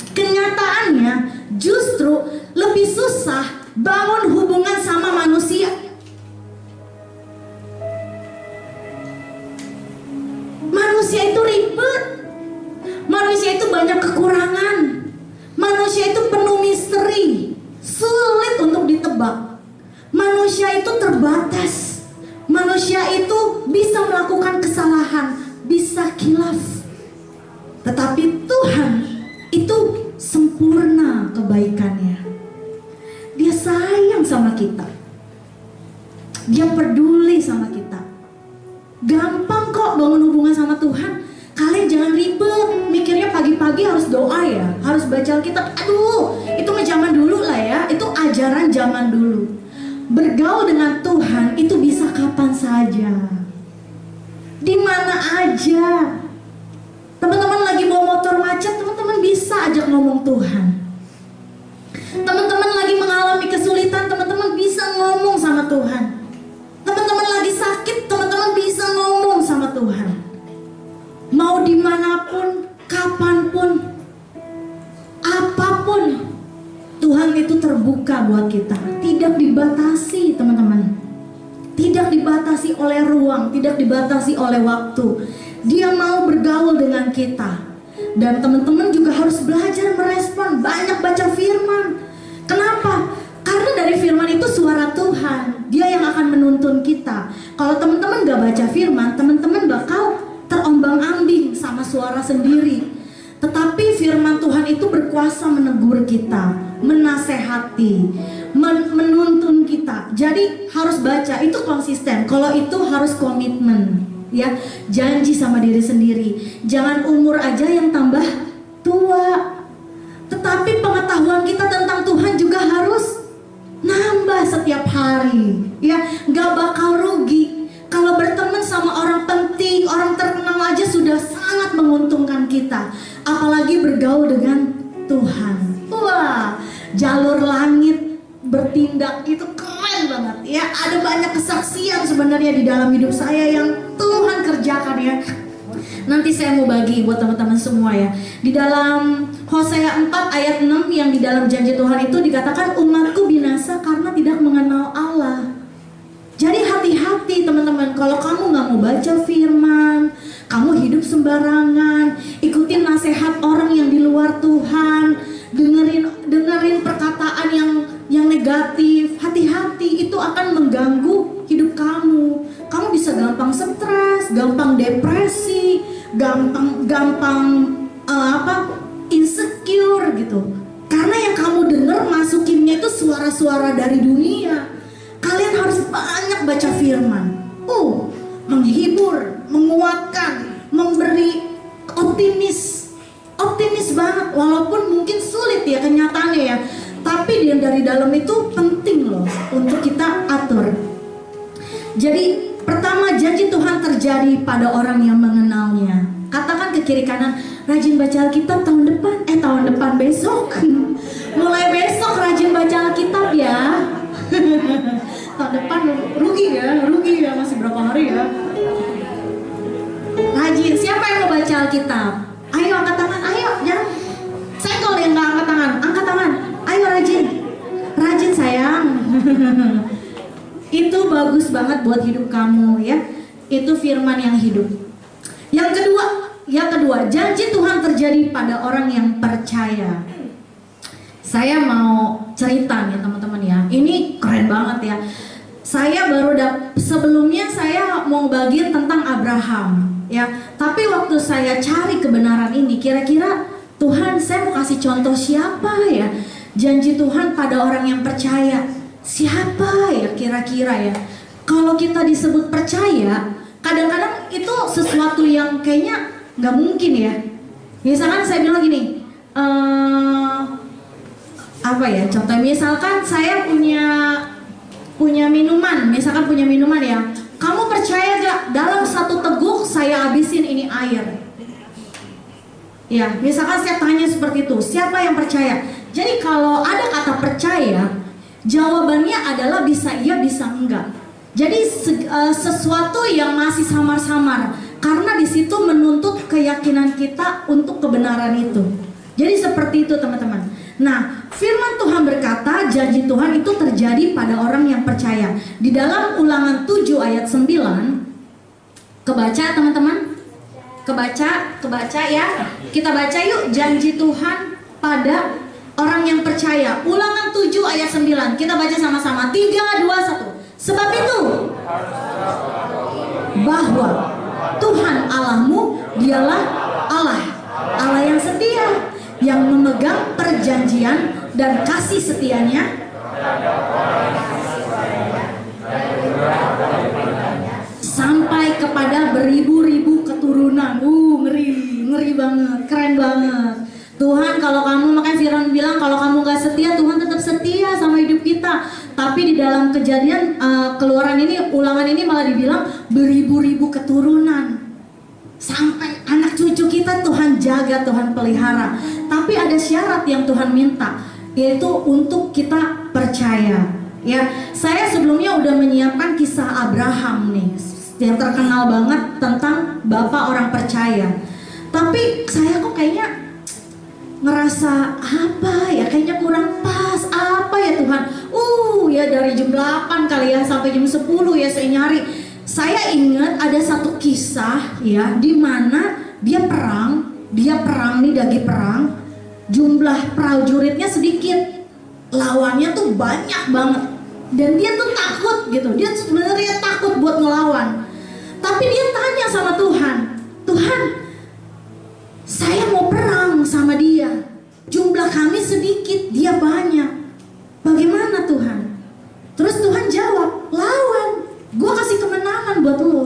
Kenyataannya justru lebih susah bangun hubungan sama manusia. Manusia itu ribet, manusia itu banyak kekurangan, manusia itu penuh misteri, sulit untuk ditebak. Manusia itu terbatas, manusia itu bisa melakukan kesalahan, bisa khilaf. Tetapi Tuhan itu sempurna kebaikannya. Dia sayang sama kita, dia peduli sama kita. Gampang kok bangun hubungan sama Tuhan. Kalian jangan ribet mikirnya pagi-pagi harus doa ya, harus baca Alkitab. Aduh, itu mah zaman dulu lah ya, itu ajaran zaman dulu. Bergaul dengan Tuhan itu bisa kapan saja, di mana aja. Teman-teman lagi bawa motor macet, teman-teman bisa ajak ngomong Tuhan. Teman-teman lagi mengalami kesulitan, teman-teman bisa ngomong sama Tuhan. Teman-teman lagi sakit, teman-teman bisa ngomong sama Tuhan. Mau dimanapun, kapanpun, apapun, Tuhan itu terbuka buat kita. Tidak dibatasi teman-teman. Tidak dibatasi oleh ruang, tidak dibatasi oleh waktu. Dia mau bergaul dengan kita. Dan teman-teman juga harus belajar merespon, banyak baca firman. Kenapa? Karena dari firman itu suara Tuhan, Dia yang akan menuntun kita. Kalau teman-teman gak baca firman, teman-teman bakal terombang-ambing sama suara sendiri. Tetapi firman Tuhan itu berkuasa menegur kita, menasehati, menuntun kita. Jadi harus baca, itu konsisten. Kalau itu harus komitmen, ya, janji sama diri sendiri. Jangan umur aja yang tambah tua, tetapi pengetahuan kita tentang Tuhan juga harus nambah setiap hari, ya. Gak bakal rugi kalau berteman sama orang penting, orang terkenal aja sudah sangat menguntungkan kita, apalagi bergaul dengan Tuhan. Wah, jalur langit bertindak itu keren banget, ya. Ada banyak kesaksian sebenarnya di dalam hidup saya yang Tuhan kerjakan, ya. Nanti saya mau bagi buat teman-teman semua, ya. Di dalam Hosea 4 ayat 6 yang di dalam janji Tuhan itu dikatakan, umatku binasa karena tidak mengenal Allah. Jadi hati-hati teman-teman, kalau kamu gak mau baca firman, kamu hidup sembarangan, ikutin nasihat orang yang di luar Tuhan, dengerin perkataan yang negatif, hati-hati, itu akan mengganggu hidup kamu. Kamu bisa gampang stres, gampang depresi, gampang insecure gitu. Karena yang kamu dengar masukinnya itu suara-suara dari dunia. Kalian harus banyak baca firman. Menghibur, menguatkan, memberi optimis banget. Walaupun mungkin sulit ya kenyataannya, ya. Tapi dari dalam itu penting loh untuk kita atur. Jadi pertama, janji Tuhan terjadi pada orang yang mengenalnya. Katakan ke kiri kanan, rajin baca Alkitab tahun depan besok. Mulai besok rajin baca Alkitab, ya. Tahun depan rugi ya, masih berapa hari ya. Rajin, siapa yang mau baca Alkitab? Ayo angkat tangan, ayo, jangan senggol yang gak angkat tangan. Ayo rajin sayang. Itu bagus banget buat hidup kamu, ya. Itu firman yang hidup. Yang kedua, janji Tuhan terjadi pada orang yang percaya. Saya mau cerita nih teman-teman, ya. Ini keren banget, ya. Saya sebelumnya saya mau bagiin tentang Abraham, ya. Tapi waktu saya cari kebenaran ini, kira-kira Tuhan, saya mau kasih contoh siapa ya janji Tuhan pada orang yang percaya. Siapa ya kira-kira, ya? Kalau kita disebut percaya, kadang-kadang itu sesuatu yang kayaknya nggak mungkin, ya. Misalkan saya bilang gini, contoh misalkan saya punya minuman, ya. Kamu percaya gak dalam satu teguk saya habisin ini air? Ya, misalkan saya tanya seperti itu, siapa yang percaya? Jadi kalau ada kata percaya, jawabannya adalah bisa iya, bisa enggak. Jadi sesuatu yang masih samar-samar, karena di situ menuntut keyakinan kita untuk kebenaran itu. Jadi seperti itu teman-teman. Nah, firman Tuhan berkata janji Tuhan itu terjadi pada orang yang percaya. Di dalam Ulangan 7 ayat 9, kebaca teman-teman? Kebaca ya. Kita baca yuk, janji Tuhan pada orang yang percaya. Ulangan 7 ayat 9. Kita baca sama-sama. 3, 2, 1. Sebab itu bahwa Tuhan Allahmu dialah Allah yang setia, yang memegang perjanjian dan kasih setianya sampai kepada beribu-ribu keturunan. Ngeri banget, keren banget. Tuhan, kalau kamu, makanya Firman bilang kalau kamu gak setia, Tuhan tetap setia sama hidup kita. Tapi di dalam Kejadian, Keluaran ini, Ulangan ini malah dibilang beribu-ribu keturunan. Sampai anak cucu kita Tuhan jaga, Tuhan pelihara. Tapi ada syarat yang Tuhan minta, yaitu untuk kita percaya. Ya, saya sebelumnya udah menyiapkan kisah Abraham nih, yang terkenal banget tentang bapak orang percaya. Tapi saya kok kayaknya ngerasa kayaknya kurang pas. Apa ya Tuhan? Ya dari jam 8 kali ya sampai jam 10 ya saya nyari. Saya ingat ada satu kisah ya, di mana dia perang dia perang nih, lagi perang, jumlah prajuritnya sedikit, lawannya tuh banyak banget, dan dia tuh takut gitu, dia sebenarnya takut buat ngelawan. Tapi dia tanya sama Tuhan, Tuhan, saya mau perang sama dia, jumlah kami sedikit, dia banyak, bagaimana Tuhan? Terus Tuhan jawab, lawan, gue kasih kemenangan buat lo.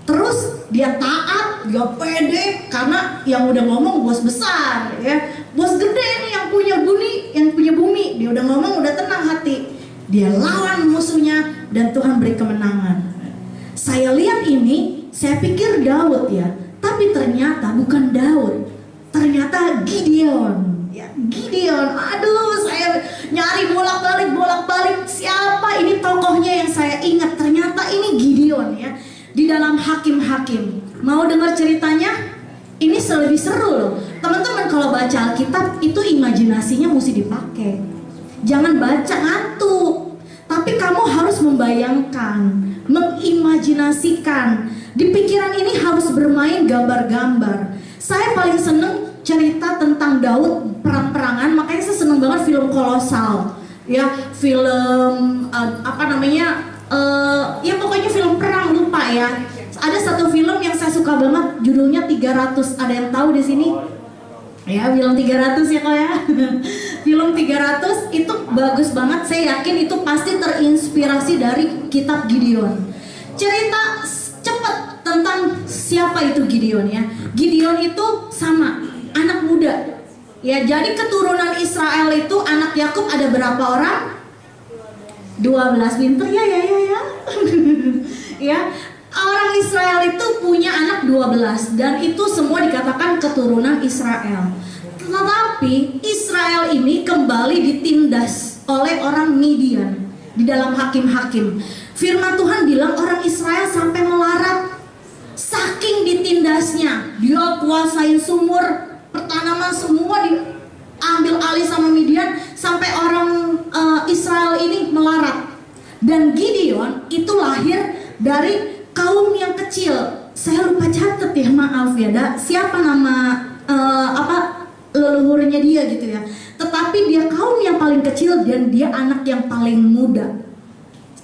Terus dia taat, dia pede, karena yang udah ngomong bos besar, ya, bos gede nih yang punya bumi, dia udah ngomong, udah tenang hati, dia lawan musuhnya dan Tuhan beri kemenangan. Saya lihat ini, saya pikir Daud ya, tapi ternyata bukan Daud, ternyata Gideon. Ya, Gideon, aduh, saya nyari bolak-balik siapa ini tokohnya yang saya ingat, ternyata ini Gideon ya, di dalam Hakim-Hakim. Mau dengar ceritanya? Ini lebih seru loh teman-teman. Kalau baca Alkitab itu imajinasinya mesti dipakai, jangan baca ngantuk, tapi kamu harus membayangkan, mengimajinasikan. Di pikiran ini harus bermain gambar-gambar. Saya paling seneng cerita tentang Daud perang-perangan, makanya saya seneng banget film Kolosal ya, film ya pokoknya film perang, lupa ya. Ada satu film yang saya suka banget, judulnya 300. Ada yang tahu di sini? Ya, film 300 ya kok ya. Film 300 itu bagus banget, saya yakin itu pasti terinspirasi dari kitab Gideon. Cerita cepet tentang siapa itu Gideon ya. Gideon itu sama anak muda ya, jadi keturunan Israel itu anak Yakub ada berapa orang? 12. Pinter ya ya, orang Israel itu punya anak 12 dan itu semua dikatakan keturunan Israel. Tetapi Israel ini kembali ditindas oleh orang Midian di dalam Hakim-Hakim. Firman Tuhan bilang orang Israel sampai melarat, saking ditindasnya. Dia kuasain sumur, pertanaman semua diambil alih sama Midian, sampai orang Israel ini melarat. Dan Gideon itu lahir dari kaum yang kecil. Saya lupa catat ya, maaf ya, siapa nama leluhurnya dia gitu ya. Tetapi dia kaum yang paling kecil dan dia anak yang paling muda.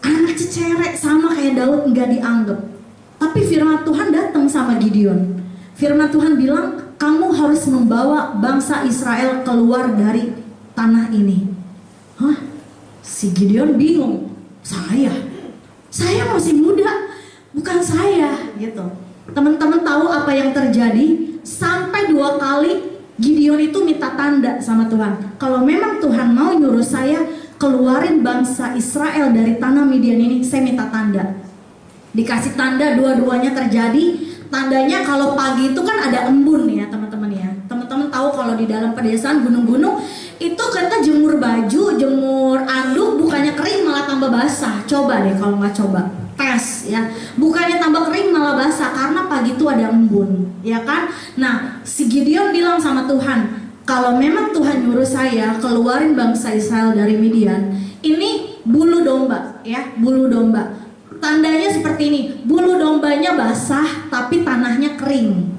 Anak cecerek sama kayak Daud, nggak dianggap. Tapi firman Tuhan datang sama Gideon. Firman Tuhan bilang, kamu harus membawa bangsa Israel keluar dari tanah ini. Hah? Si Gideon bingung. Saya masih muda, bukan saya gitu. Teman-teman tahu apa yang terjadi? Sampai 2 kali Gideon itu minta tanda sama Tuhan. Kalau memang Tuhan mau nyuruh saya keluarin bangsa Israel dari tanah Midian ini, saya minta tanda. Dikasih tanda, dua-duanya terjadi. Tandanya kalau pagi itu kan ada embun ya teman-teman ya. Teman-teman tahu kalau di dalam pedesaan gunung-gunung itu kita jemur baju, jemur anduk, bukannya kering malah tambah basah. Coba deh kalau nggak coba, tes ya. Bukannya tambah kering malah basah karena pagi itu ada embun, ya kan? Nah, si Gideon bilang sama Tuhan, kalau memang Tuhan nyuruh saya keluarin bangsa Israel dari Midian, ini bulu domba ya, bulu domba. Tandanya seperti ini, bulu dombanya basah tapi tanahnya kering.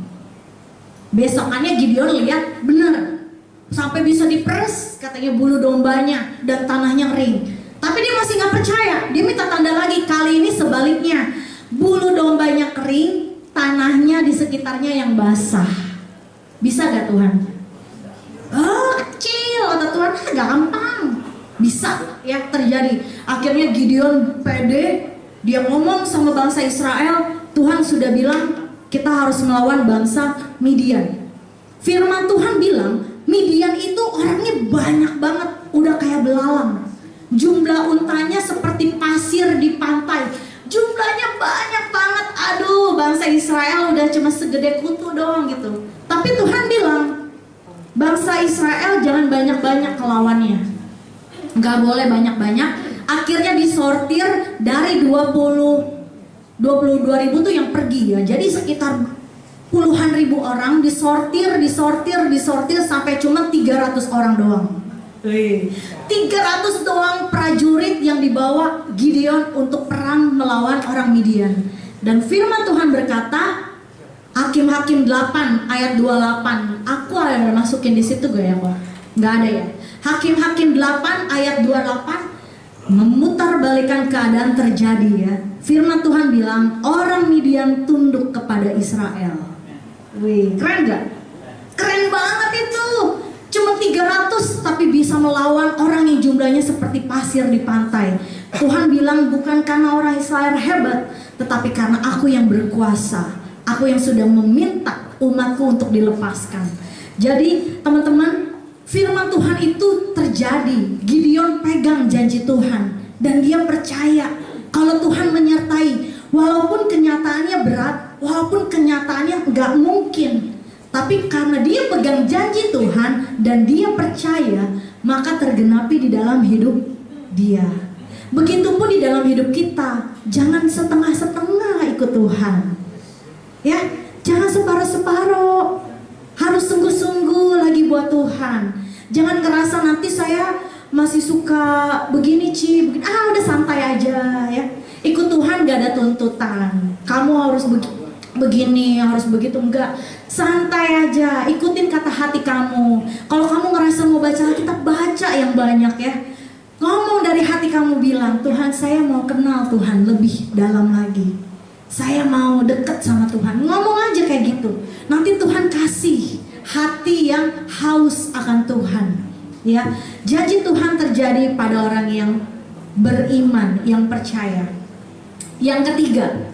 Besokannya Gideon lihat bener, sampai bisa diperes katanya bulu dombanya dan tanahnya kering. Tapi dia masih nggak percaya, dia minta tanda lagi. Kali ini sebaliknya, bulu dombanya kering, tanahnya di sekitarnya yang basah. Bisa gak Tuhan? Oh kecil, kata Tuhan, gampang. Bisa ya terjadi. Akhirnya Gideon pede, dia ngomong sama bangsa Israel, Tuhan sudah bilang kita harus melawan bangsa Midian. Firman Tuhan bilang Midian itu orangnya banyak banget, udah kayak belalang. Jumlah untanya seperti pasir di pantai. Jumlahnya banyak banget. Aduh, bangsa Israel udah cuma segede kutu doang gitu. Tapi Tuhan bilang bangsa Israel jangan banyak-banyak kelawannya, gak boleh banyak-banyak. Akhirnya disortir dari 22 ribu tuh yang pergi ya. Jadi sekitar puluhan ribu orang disortir sampai cuma 300 orang doang. 300 doang prajurit yang dibawa Gideon untuk perang melawan orang Midian. Dan firman Tuhan berkata, Hakim-Hakim 8 ayat 28. Aku ada masukin di situ gak ya kok? Nggak ada ya. Hakim-Hakim 8 ayat 28 memutarbalikan keadaan terjadi ya. Firman Tuhan bilang orang Midian tunduk kepada Israel. Wih, keren gak? Keren banget itu. Cuma 300 tapi bisa melawan orang yang jumlahnya seperti pasir di pantai. Tuhan bilang bukan karena orang Israel hebat, tetapi karena aku yang berkuasa. Aku yang sudah meminta umatku untuk dilepaskan. Jadi teman-teman, firman Tuhan itu terjadi. Gideon pegang janji Tuhan dan dia percaya kalau Tuhan menyertai. Walaupun kenyataannya berat, walaupun kenyataannya nggak mungkin, tapi karena dia pegang janji Tuhan dan dia percaya, maka tergenapi di dalam hidup dia. Begitupun di dalam hidup kita, jangan setengah-setengah ikut Tuhan. Ya, jangan separuh-separuh. Harus sungguh-sungguh lagi buat Tuhan. Jangan ngerasa nanti saya masih suka begini begini. Udah santai aja ya. Ikut Tuhan gak ada tuntutan. Kamu harus begini, harus begitu, enggak. Santai aja, ikutin kata hati kamu. Kalau kamu ngerasa mau baca Alkitab, baca yang banyak ya. Ngomong dari hati kamu, bilang, Tuhan saya mau kenal Tuhan lebih dalam lagi. Saya mau deket sama Tuhan. Ngomong aja kayak gitu. Nanti Tuhan kasih hati yang haus akan Tuhan. Ya, janji Tuhan terjadi pada orang yang beriman, yang percaya. Yang ketiga,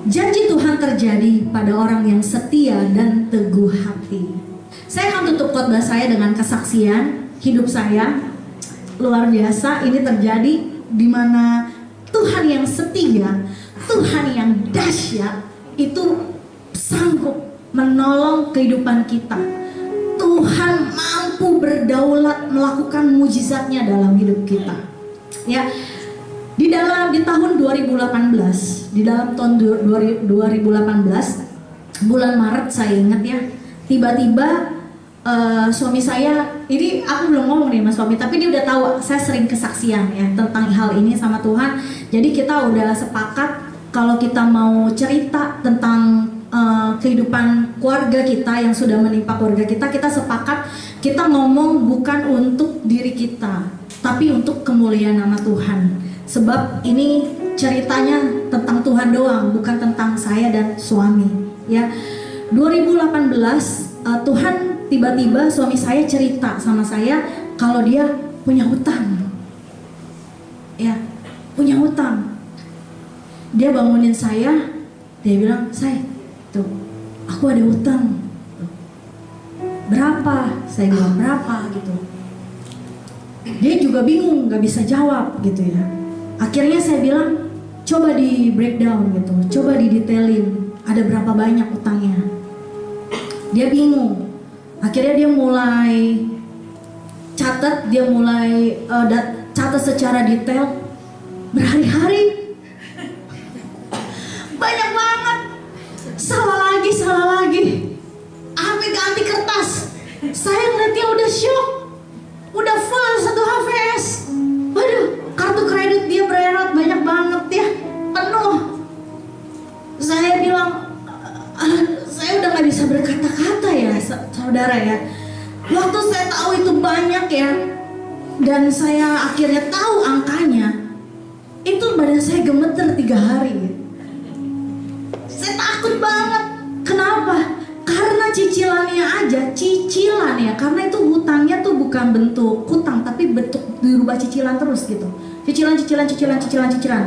janji Tuhan terjadi pada orang yang setia dan teguh hati. Saya akan tutup khotbah saya dengan kesaksian hidup saya. Luar biasa, ini terjadi di mana Tuhan yang setia, Tuhan yang dahsyat itu sanggup menolong kehidupan kita. Tuhan mampu berdaulat melakukan mujizatnya dalam hidup kita. Ya, di tahun 2018, di dalam tahun 2018 bulan Maret saya ingat ya, tiba-tiba suami saya, ini aku belum ngomong nih mas suami, tapi dia udah tahu saya sering kesaksian ya tentang hal ini sama Tuhan. Jadi kita udah sepakat kalau kita mau cerita tentang kehidupan keluarga kita yang sudah menimpa keluarga kita, kita sepakat kita ngomong bukan untuk diri kita, tapi untuk kemuliaan nama Tuhan. Sebab ini ceritanya tentang Tuhan doang, bukan tentang saya dan suami. Ya, 2018 Tuhan tiba-tiba suami saya cerita sama saya kalau dia punya hutang. Ya, punya hutang. Dia bangunin saya, dia bilang, "Say, tuh, aku ada hutang." "Berapa?" Saya bilang, "Berapa?" gitu. Dia juga bingung, gak bisa jawab gitu ya. Akhirnya saya bilang, coba di breakdown gitu, coba didetailin, ada berapa banyak hutangnya. Dia bingung. Akhirnya dia mulai catat, dia mulai catat secara detail berhari-hari. Banyak banget. Salah lagi. Sampai ganti kertas. Saya ngeliatnya udah shock. Udah full satu HVS. Waduh, kartu kredit dia bererat banyak banget ya, penuh. Saya bilang, saya udah gak bisa berkata-kata ya saudara ya. Waktu saya tahu itu banyak ya, dan saya akhirnya tahu angkanya, itu badan saya gemeter 3 hari. Saya takut banget. Kenapa? Karena cicilannya aja, cicilan ya. Karena itu hutangnya tuh bukan bentuk hutang, tapi bentuk dirubah cicilan terus gitu. Cicilan.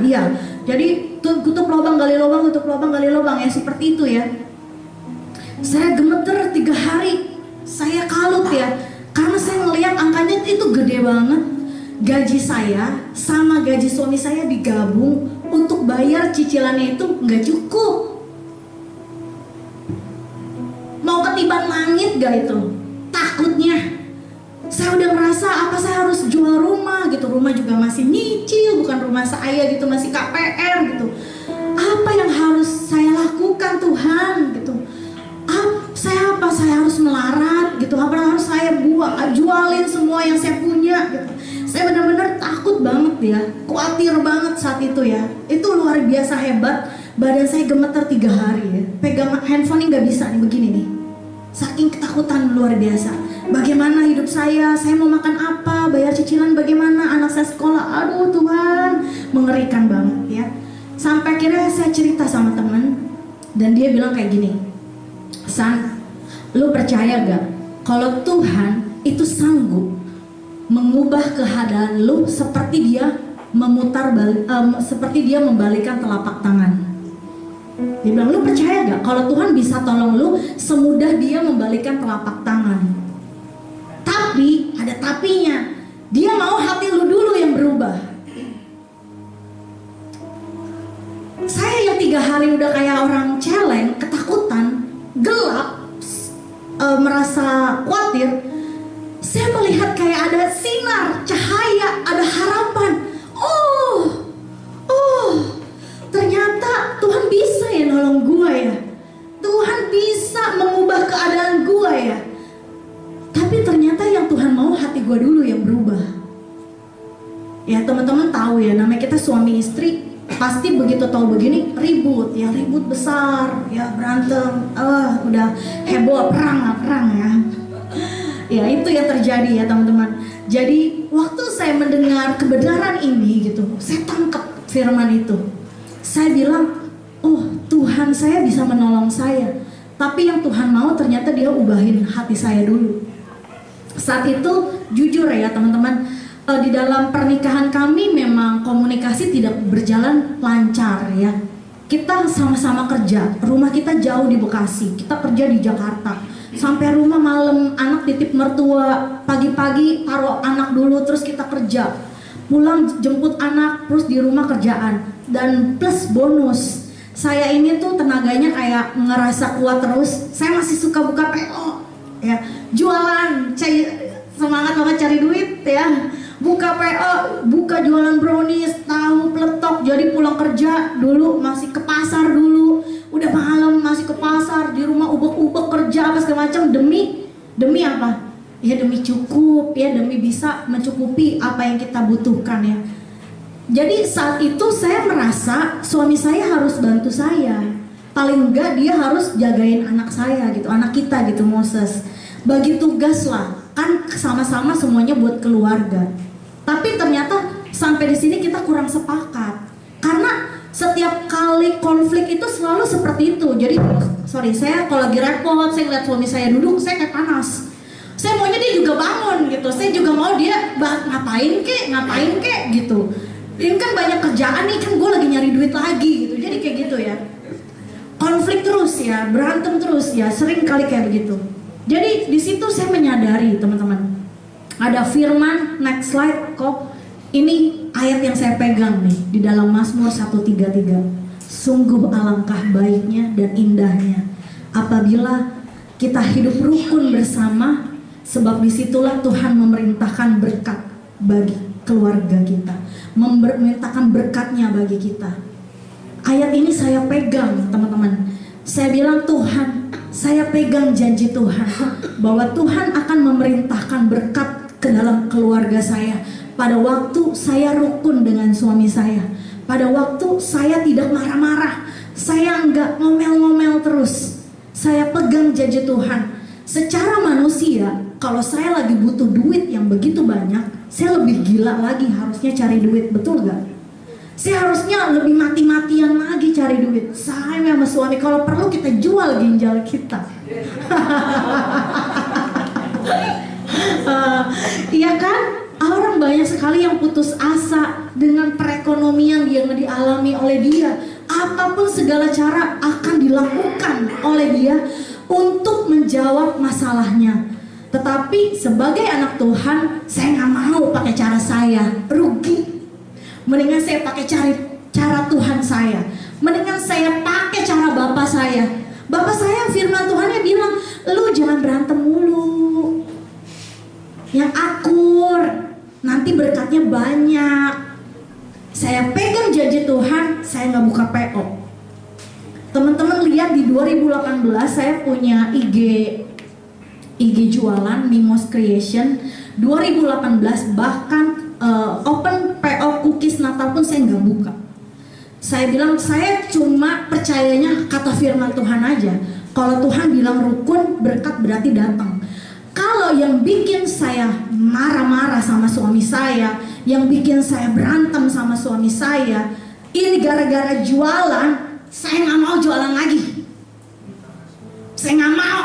Iya. Jadi tutup lubang gali lubang ya, seperti itu ya. Saya gemeter 3 hari. Saya kalut ya. Karena saya ngelihat angkanya itu gede banget. Gaji saya sama gaji suami saya digabung untuk bayar cicilannya itu nggak cukup. Mau ketiban langit gak itu? Takutnya. Saya udah ngerasa apa saya harus jual rumah gitu. Rumah juga masih nyicil, bukan rumah saya gitu, masih KPR gitu. Apa yang harus saya lakukan Tuhan gitu? Saya harus melarat gitu. Apa yang harus saya jualin semua yang saya punya gitu. Saya benar-benar takut banget ya. Khawatir banget saat itu ya. Itu luar biasa hebat. Badan saya gemeter 3 hari ya. Pegang handphone ini nggak bisa nih, begini nih. Saking ketakutan luar biasa. Bagaimana hidup saya mau makan apa, bayar cicilan bagaimana, anak saya sekolah, aduh Tuhan, mengerikan banget ya. Sampai akhirnya saya cerita sama teman, dan dia bilang kayak gini, San, lu percaya gak kalau Tuhan itu sanggup mengubah keadaan lu seperti dia seperti dia membalikkan telapak tangan. Dia bilang, lu percaya gak kalau Tuhan bisa tolong lu semudah dia membalikkan telapak tangan? Tapi, ada tapinya, dia mau hati lu dulu yang berubah. Saya yang 3 hari udah kayak orang celeng, ketakutan, gelap, merasa khawatir, saya melihat kayak ada sinar, cahaya, ada harapan. Ternyata Tuhan bisa ya nolong gue ya. Tuhan bisa mengubah keadaan gue ya. Tapi ternyata yang Tuhan mau hati gue dulu yang berubah. Ya teman-teman tahu ya, namanya kita suami istri, pasti begitu tahu begini ribut ya, ribut besar ya, berantem, udah heboh, perang ya. Ya itu yang terjadi ya teman-teman. Jadi waktu saya mendengar kebenaran ini gitu, saya tangkap firman itu. Saya bilang, oh Tuhan saya bisa menolong saya. Tapi yang Tuhan mau ternyata dia ubahin hati saya dulu. Saat itu jujur ya teman-teman, di dalam pernikahan kami memang komunikasi tidak berjalan lancar ya. Kita sama-sama kerja, rumah kita jauh di Bekasi, kita kerja di Jakarta. Sampai rumah malam, anak titip mertua, pagi-pagi taruh anak dulu, terus kita kerja. Pulang jemput anak, terus di rumah kerjaan. Dan plus bonus, saya ini tuh tenaganya kayak ngerasa kuat terus. Saya masih suka buka PO ya, jualan, semangat banget cari duit ya. Buka PO, buka jualan brownies, tahu, peletok. Jadi pulang kerja dulu masih ke pasar dulu. Udah malam masih ke pasar, di rumah ubek-ubek kerja apa segala macam demi apa? Ya demi cukup ya, demi bisa mencukupi apa yang kita butuhkan ya. Jadi saat itu saya merasa suami saya harus bantu saya. Paling enggak dia harus jagain anak saya gitu, anak kita gitu, Moses. Bagi tugas lah, kan sama-sama semuanya buat keluarga. Tapi ternyata sampai di sini kita kurang sepakat. Karena setiap kali konflik itu selalu seperti itu. Jadi saya kalau lagi repot, saya ngeliat suami saya duduk, saya kayak panas. Saya maunya dia juga bangun gitu. Saya juga mau dia ngapain kek gitu. Ini kan banyak kerjaan nih, kan gue lagi nyari duit lagi gitu. Jadi kayak gitu ya. Konflik terus ya, berantem terus ya, sering kali kayak begitu. Jadi di situ saya menyadari teman-teman, ada firman, next slide kok. Ini ayat yang saya pegang nih di dalam Mazmur 133. Sungguh alangkah baiknya dan indahnya apabila kita hidup rukun bersama, sebab disitulah Tuhan memerintahkan berkat bagi keluarga kita, memerintahkan berkatnya bagi kita. Ayat ini saya pegang teman-teman. Saya bilang, Tuhan, saya pegang janji Tuhan bahwa Tuhan akan memerintahkan berkat ke dalam keluarga saya. Pada waktu saya rukun dengan suami saya, pada waktu saya tidak marah-marah, saya enggak ngomel-ngomel terus. Saya pegang janji Tuhan. Secara manusia, kalau saya lagi butuh duit yang begitu banyak, saya lebih gila lagi harusnya cari duit, betul gak? Saya harusnya lebih mati-matian lagi cari duit. Saya sama suami kalau perlu kita jual ginjal kita. Iya kan? Orang banyak sekali yang putus asa dengan perekonomian yang dialami oleh dia. Apapun segala cara akan dilakukan oleh dia untuk menjawab masalahnya. Tetapi sebagai anak Tuhan, saya nggak mau pakai cara saya, rugi. Mendingan saya pakai cara Tuhan saya. Mendingan saya pakai cara Bapak saya. Bapak saya firman Tuhannya bilang, lu jangan berantem mulu, yang akur, nanti berkatnya banyak. Saya pegang janji Tuhan, saya nggak buka PO. Teman-teman lihat di 2018 saya punya IG jualan Mimos Creation. 2018 bahkan open PO cookies Natal pun saya nggak buka. Saya bilang saya cuma percayanya kata firman Tuhan aja. Kalau Tuhan bilang rukun, berkat berarti datang. Kalau yang bikin saya marah-marah sama suami saya, yang bikin saya berantem sama suami saya, ini gara-gara jualan, saya nggak mau jualan lagi. Saya nggak mau.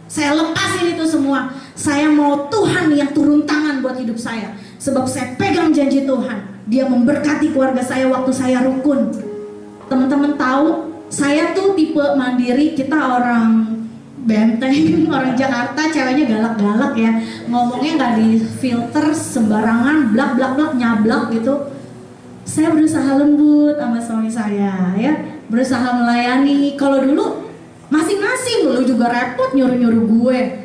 Saya lepasin itu semua. Saya mau Tuhan yang turun tangan buat hidup saya. Sebab saya pegang janji Tuhan. Dia memberkati keluarga saya waktu saya rukun. Teman-teman tahu, saya tuh tipe mandiri. Kita orang Benteng, orang Jakarta, ceweknya galak-galak ya. Ngomongnya nggak difilter sembarangan, blak-blak-blak, nyablak gitu. Saya berusaha lembut sama suami saya ya. Berusaha melayani. Kalau dulu masing-masing, lu juga repot nyuruh-nyuruh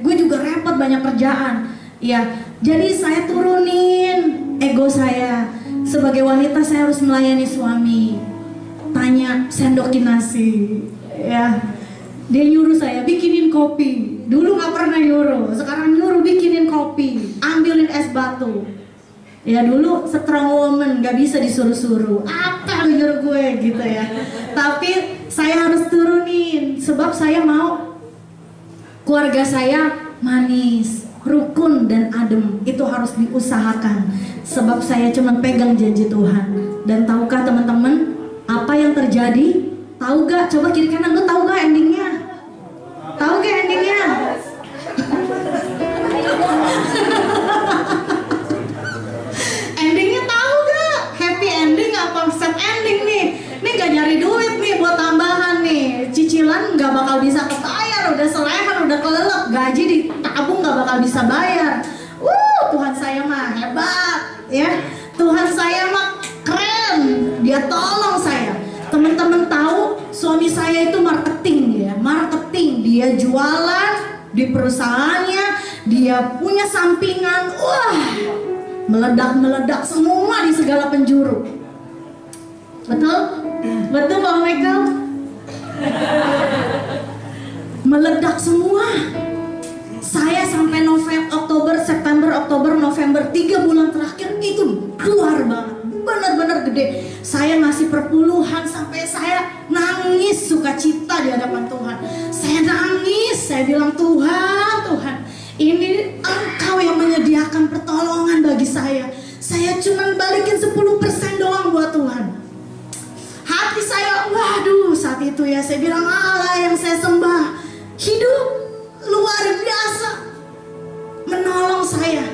gue juga repot banyak kerjaan ya. Jadi saya turunin ego saya. Sebagai wanita saya harus melayani suami. Tanya, sendokin nasi ya. Dia nyuruh saya bikinin kopi. Dulu gak pernah nyuruh, sekarang nyuruh bikinin kopi, ambilin es batu. Ya dulu strong woman, gak bisa disuruh-suruh. Apa lu nyuruh gue gitu ya. Tapi saya harus turunin, sebab saya mau keluarga saya manis, rukun dan adem. Itu harus diusahakan. Sebab saya cuma pegang janji Tuhan. Dan tahukah teman-teman apa yang terjadi? Tahu gak? Coba kiri kanan, lu tahu gak endingnya? Tahu gak endingnya? Endingnya tahu gak? Happy ending apa sad ending nih? Nih gak nyari duit nih buat tambahan nih. Cicilan gak bakal bisa kebayar, udah selehan, udah kelelep, gaji ditabung gak bakal bisa bayar. Tuhan saya mah hebat ya. Tuhan saya mah keren. Dia tolong saya. Teman-teman tahu suami saya itu marketing ya, marketing. Dia jualan di perusahaannya, dia punya sampingan, meledak-meledak semua di segala penjuru. Betul? Betul Bang Michael? Meledak semua. Saya sampai Oktober, September, Oktober, November, 3 bulan terakhir itu keluar banget. Benar-benar gede. Saya ngasih perpuluhan sampai saya nangis sukacita di hadapan Tuhan. Saya nangis, saya bilang Tuhan, ini Engkau yang menyediakan pertolongan bagi saya. Saya cuma balikin 10% doang buat Tuhan. Hati saya, waduh, saat itu ya saya bilang Allah yang saya sembah hidup luar biasa menolong saya.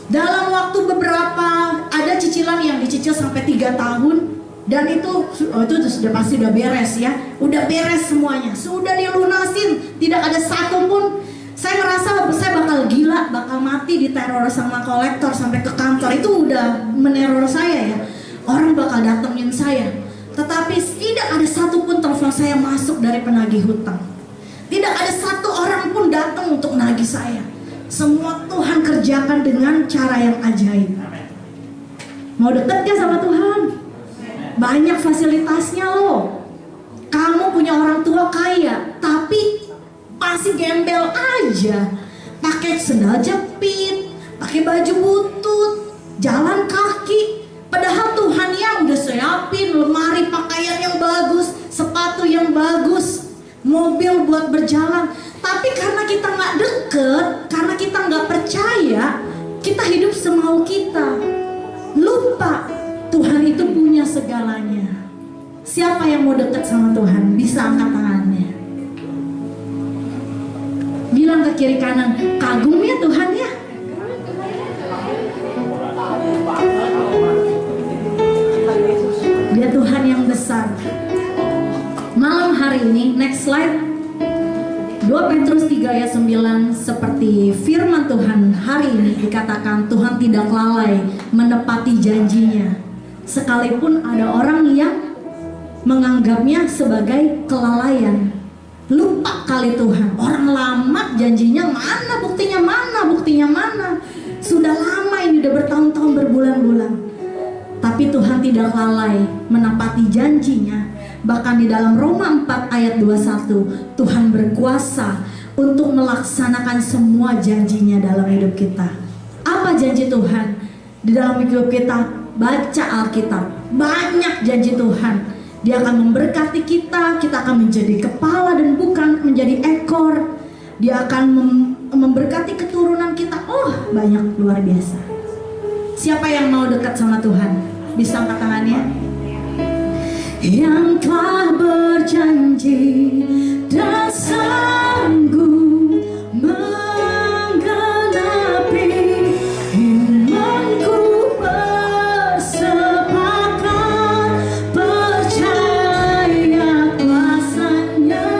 Dalam waktu beberapa, ada cicilan yang dicicil sampai 3 tahun. Dan itu sudah pasti udah beres ya. Udah beres semuanya, sudah dilunasin. Tidak ada satu pun. Saya ngerasa saya bakal gila, bakal mati diteror sama kolektor sampai ke kantor. Itu udah meneror saya ya. Orang bakal datengin saya. Tetapi tidak ada satu pun telepon saya masuk dari penagih hutang. Tidak ada satu orang pun datang untuk nagih saya. Semua Tuhan kerjakan dengan cara yang ajaib. Mau deket gak sama Tuhan? Banyak fasilitasnya loh. Kamu punya orang tua kaya, tapi masih gembel aja. Pakai sendal jepit, pakai baju butut, jalan kaki. Padahal Tuhan ya udah siapin lemari pakaian yang bagus, sepatu yang bagus, mobil buat berjalan. Tapi karena kita nggak deket, karena kita nggak percaya, kita hidup semau kita. Lupa Tuhan itu punya segalanya. Siapa yang mau deket sama Tuhan? Bisa angkat tangannya. Bilang ke kiri kanan, kagum ya Tuhan ya. Dia Tuhan yang besar. Malam hari ini, next slide. 2 Petrus 3 ayat 9, seperti firman Tuhan hari ini dikatakan Tuhan tidak lalai menepati janjinya. Sekalipun ada orang yang menganggapnya sebagai kelalaian. Lupa kali Tuhan. Orang lama janjinya mana, buktinya mana, buktinya mana. Sudah lama ini, udah bertahun-tahun, berbulan-bulan. Tapi Tuhan tidak lalai menepati janjinya. Bahkan di dalam Roma 4 ayat 21, Tuhan berkuasa untuk melaksanakan semua janjinya dalam hidup kita. Apa janji Tuhan di dalam hidup kita? Baca Alkitab. Banyak janji Tuhan Dia akan memberkati kita, kita akan menjadi kepala dan bukan menjadi ekor. Dia akan memberkati keturunan kita. Oh, banyak, luar biasa. Siapa yang mau dekat sama Tuhan? Bisa angkat tangannya. Yang telah berjanji dan sanggup menggenapi imanku, bersepakat percaya kuasanya.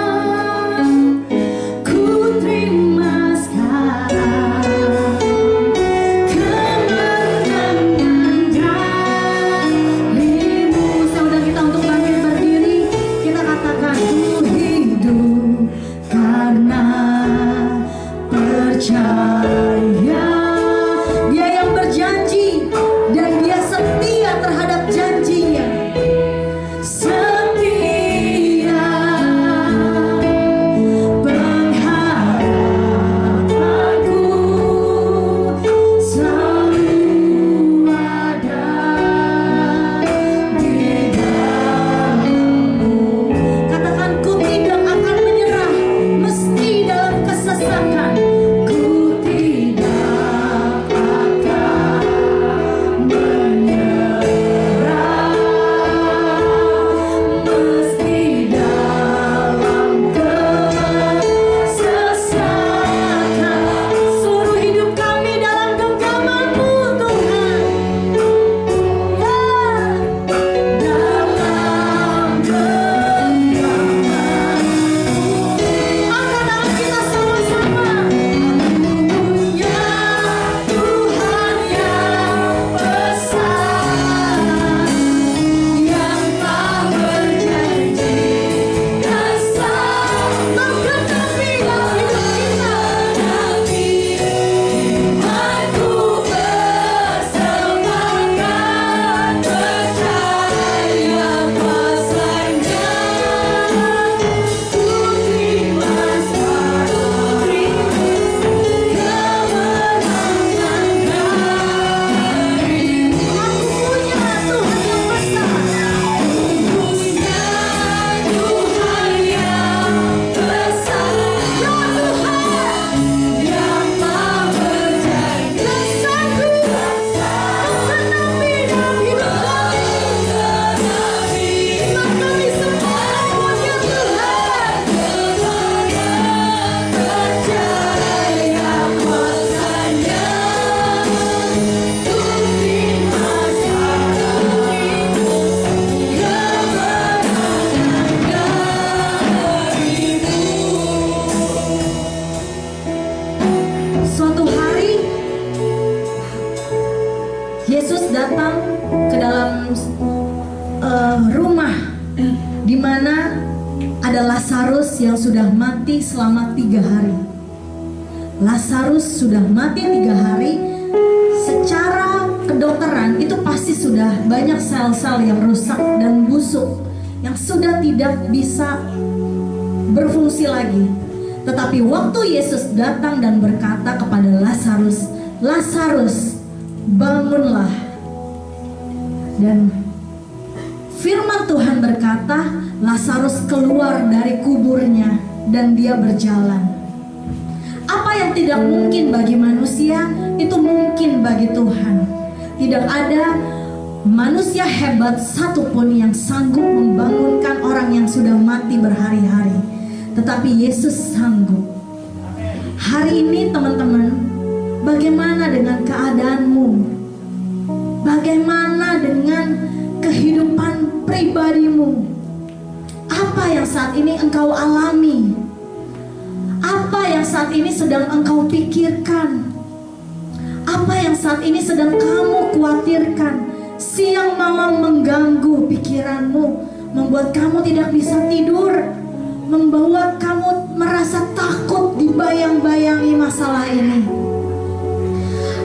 Ku terima sekarang kemenangan darimu. Saudara kita untuk bangkit berdiri, kita katakan ku hidup karena percaya. Dia yang berjanji dan dia setia terhadap janjinya. Setia pengharapanku selalu ada di dalammu. Katakan ku tidak akan menyerah meski dalam kesesakan. Ku tidak akan menyerah meski dalam kesesakan. Seluruh hidup kami dalam genggaman-Mu Tuhan. Dalam genggaman-Mu. Angkat tangan kita sama-sama. Punya Tuhan yang besar, yang telah berjanji dan sanggup menggenapi dalam hidup kita. Imanku bersepakat percaya kuasanya. Ku terima sekarang kemenangan darimu. Aku punya Tuhan yang besar. Punya Tuhan yang besar. Ya Tuhan yang telah berjanji dan sanggup menggenapi dalam hidup kami. Iman kami semua punya Tuhan. Percaya kuasanya. Ku terima sekarang kemenangan darimu. Suatu hari Yesus datang ke dalam rumah di mana ada Lazarus yang sudah mati selama 3 hari. Lazarus sudah mati 3 hari. Secara kedokteran itu pasti sudah banyak sel-sel yang rusak dan busuk, yang sudah tidak bisa berfungsi lagi. Tetapi waktu Yesus datang dan berkata kepada Lazarus, "Lazarus, bangunlah." Dan firman Tuhan berkata, Lazarus keluar dari kuburnya dan dia berjalan. Apa yang tidak mungkin bagi manusia, itu mungkin bagi Tuhan. Tidak ada manusia hebat satupun yang sanggup membangunkan orang yang sudah mati berhari-hari. Tetapi Yesus sanggup. Hari ini teman-teman, bagaimana dengan keadaanmu? Bagaimana dengan kehidupan pribadimu? Apa yang saat ini engkau alami? Apa yang saat ini sedang engkau pikirkan? Apa yang saat ini sedang kamu khawatirkan? Siang malam mengganggu pikiranmu, membuat kamu tidak bisa tidur, membawa kamu merasa takut dibayang-bayangi masalah ini.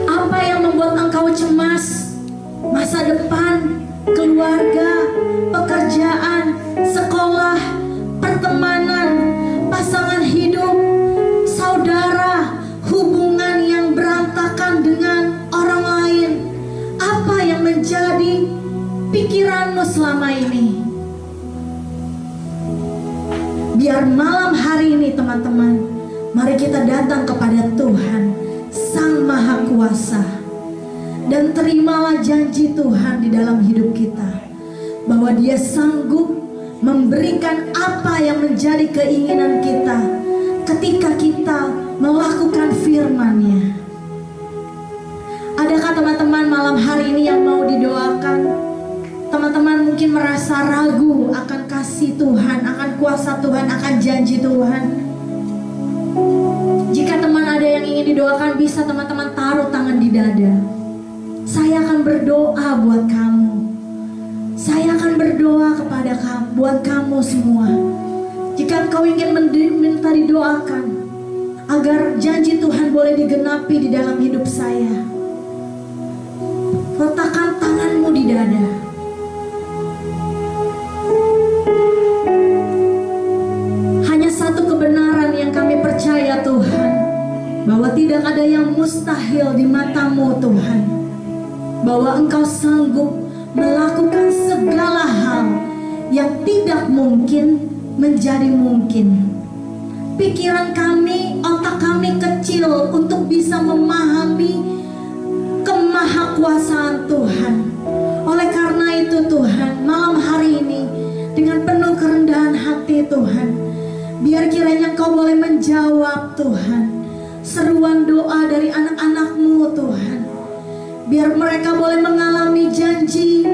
Apa yang membuat engkau cemas? Masa depan, keluarga, pekerjaan, sekolah, pertemanan, pasangan hidup, saudara, hubungan yang berantakan dengan orang lain. Apa yang menjadi pikiranmu selama ini? Biar malam hari ini teman-teman, mari kita datang kepada Tuhan Sang Maha Kuasa, dan terimalah janji Tuhan di dalam hidup kita, bahwa Dia sanggup memberikan apa yang menjadi keinginan kita ketika kita melakukan firman-Nya. Adakah teman-teman malam hari ini yang mau didoakan? Teman-teman mungkin merasa ragu akan kasih Tuhan, akan kuasa Tuhan, akan janji Tuhan. Jika teman ada yang ingin didoakan, bisa teman-teman taruh tangan di dada. Saya akan berdoa buat kamu. Saya akan berdoa kepada kamu, buat kamu semua. Jika engkau ingin minta didoakan agar janji Tuhan boleh digenapi di dalam hidup saya, letakkan tanganmu di dada. Hanya satu kebenaran yang kami percaya Tuhan, bahwa tidak ada yang mustahil di matamu Tuhan, bahwa Engkau sanggup melakukan segala hal yang tidak mungkin menjadi mungkin. Pikiran kami, otak kami kecil untuk bisa memahami kemahakuasaan Tuhan. Oleh karena itu Tuhan, malam hari ini dengan penuh kerendahan hati Tuhan, biar kiranya Engkau boleh menjawab Tuhan seruan doa dari anak-anak-Mu Tuhan. Biar mereka boleh mengalami janji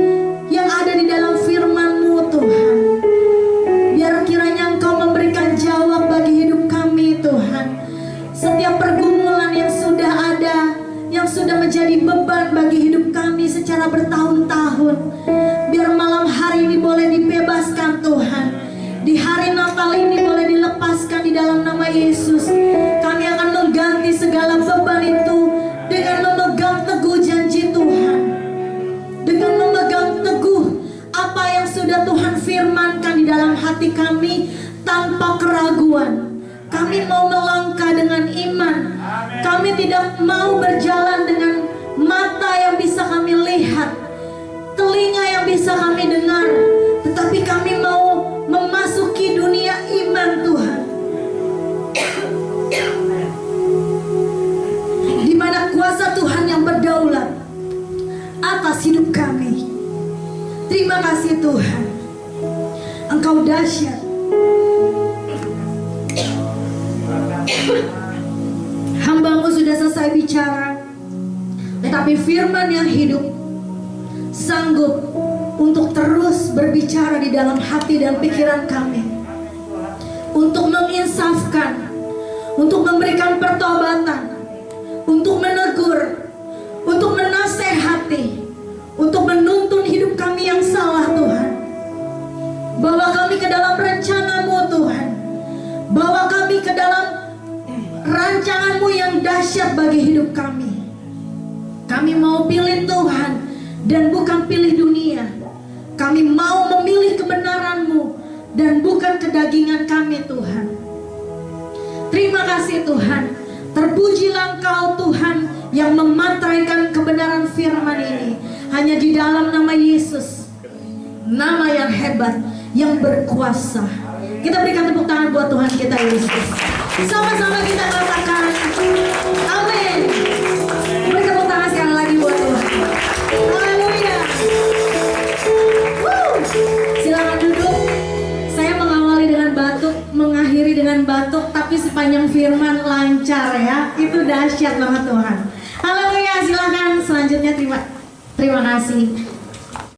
yang ada di dalam firman-Mu Tuhan. Biar kiranya Engkau memberikan jawab bagi hidup kami Tuhan. Setiap pergumulan yang sudah ada, yang sudah menjadi beban bagi hidup kami secara bertahun-tahun, biar malam hari ini boleh dibebaskan Tuhan. Di hari Natal ini boleh dilepaskan di dalam nama Yesus. Kami akan mengganti segala beban itu dengan memegang teguh janji Tuhan, dengan memegang teguh apa yang sudah Tuhan firmankan di dalam hati kami tanpa keraguan. Kami mau melangkah dengan iman. Kami tidak mau berjalan dengan mata yang bisa kami lihat, telinga yang bisa kami dengar, tetapi kami mau memasuki dunia iman Tuhan, di mana kuasa Tuhan yang berdaulat atas hidup kami. Terima kasih Tuhan, Engkau dahsyat. Hamba-Mu sudah selesai bicara, tetapi firman yang hidup sanggup untuk terus berbicara di dalam hati dan pikiran kami, untuk menginsafkan, untuk memberikan pertobatan, untuk menegur, untuk menasehati, untuk menuntun hidup kami yang salah Tuhan. Bawa kami ke dalam rencana-Mu Tuhan, bawa kami ke dalam rancangan-Mu yang dahsyat bagi hidup kami. Kami mau pilih Tuhan dan bukan pilih dunia. Kami mau memilih kebenaran-Mu dan bukan kedagingan kami Tuhan. Terima kasih Tuhan. Terpujilah Engkau Tuhan yang memateraikan kebenaran firman ini. Hanya di dalam nama Yesus, nama yang hebat, yang berkuasa. Kita berikan tepuk tangan buat Tuhan kita Yesus. Sama-sama kita katakan amin. Beri tepuk tangan sekali lagi buat Tuhan. Haleluya. Silakan duduk. Saya mengawali dengan batuk, mengakhiri dengan batuk, tapi sepanjang firman lancar ya. Itu dahsyat banget Tuhan. Haleluya. Silakan selanjutnya terima kasih.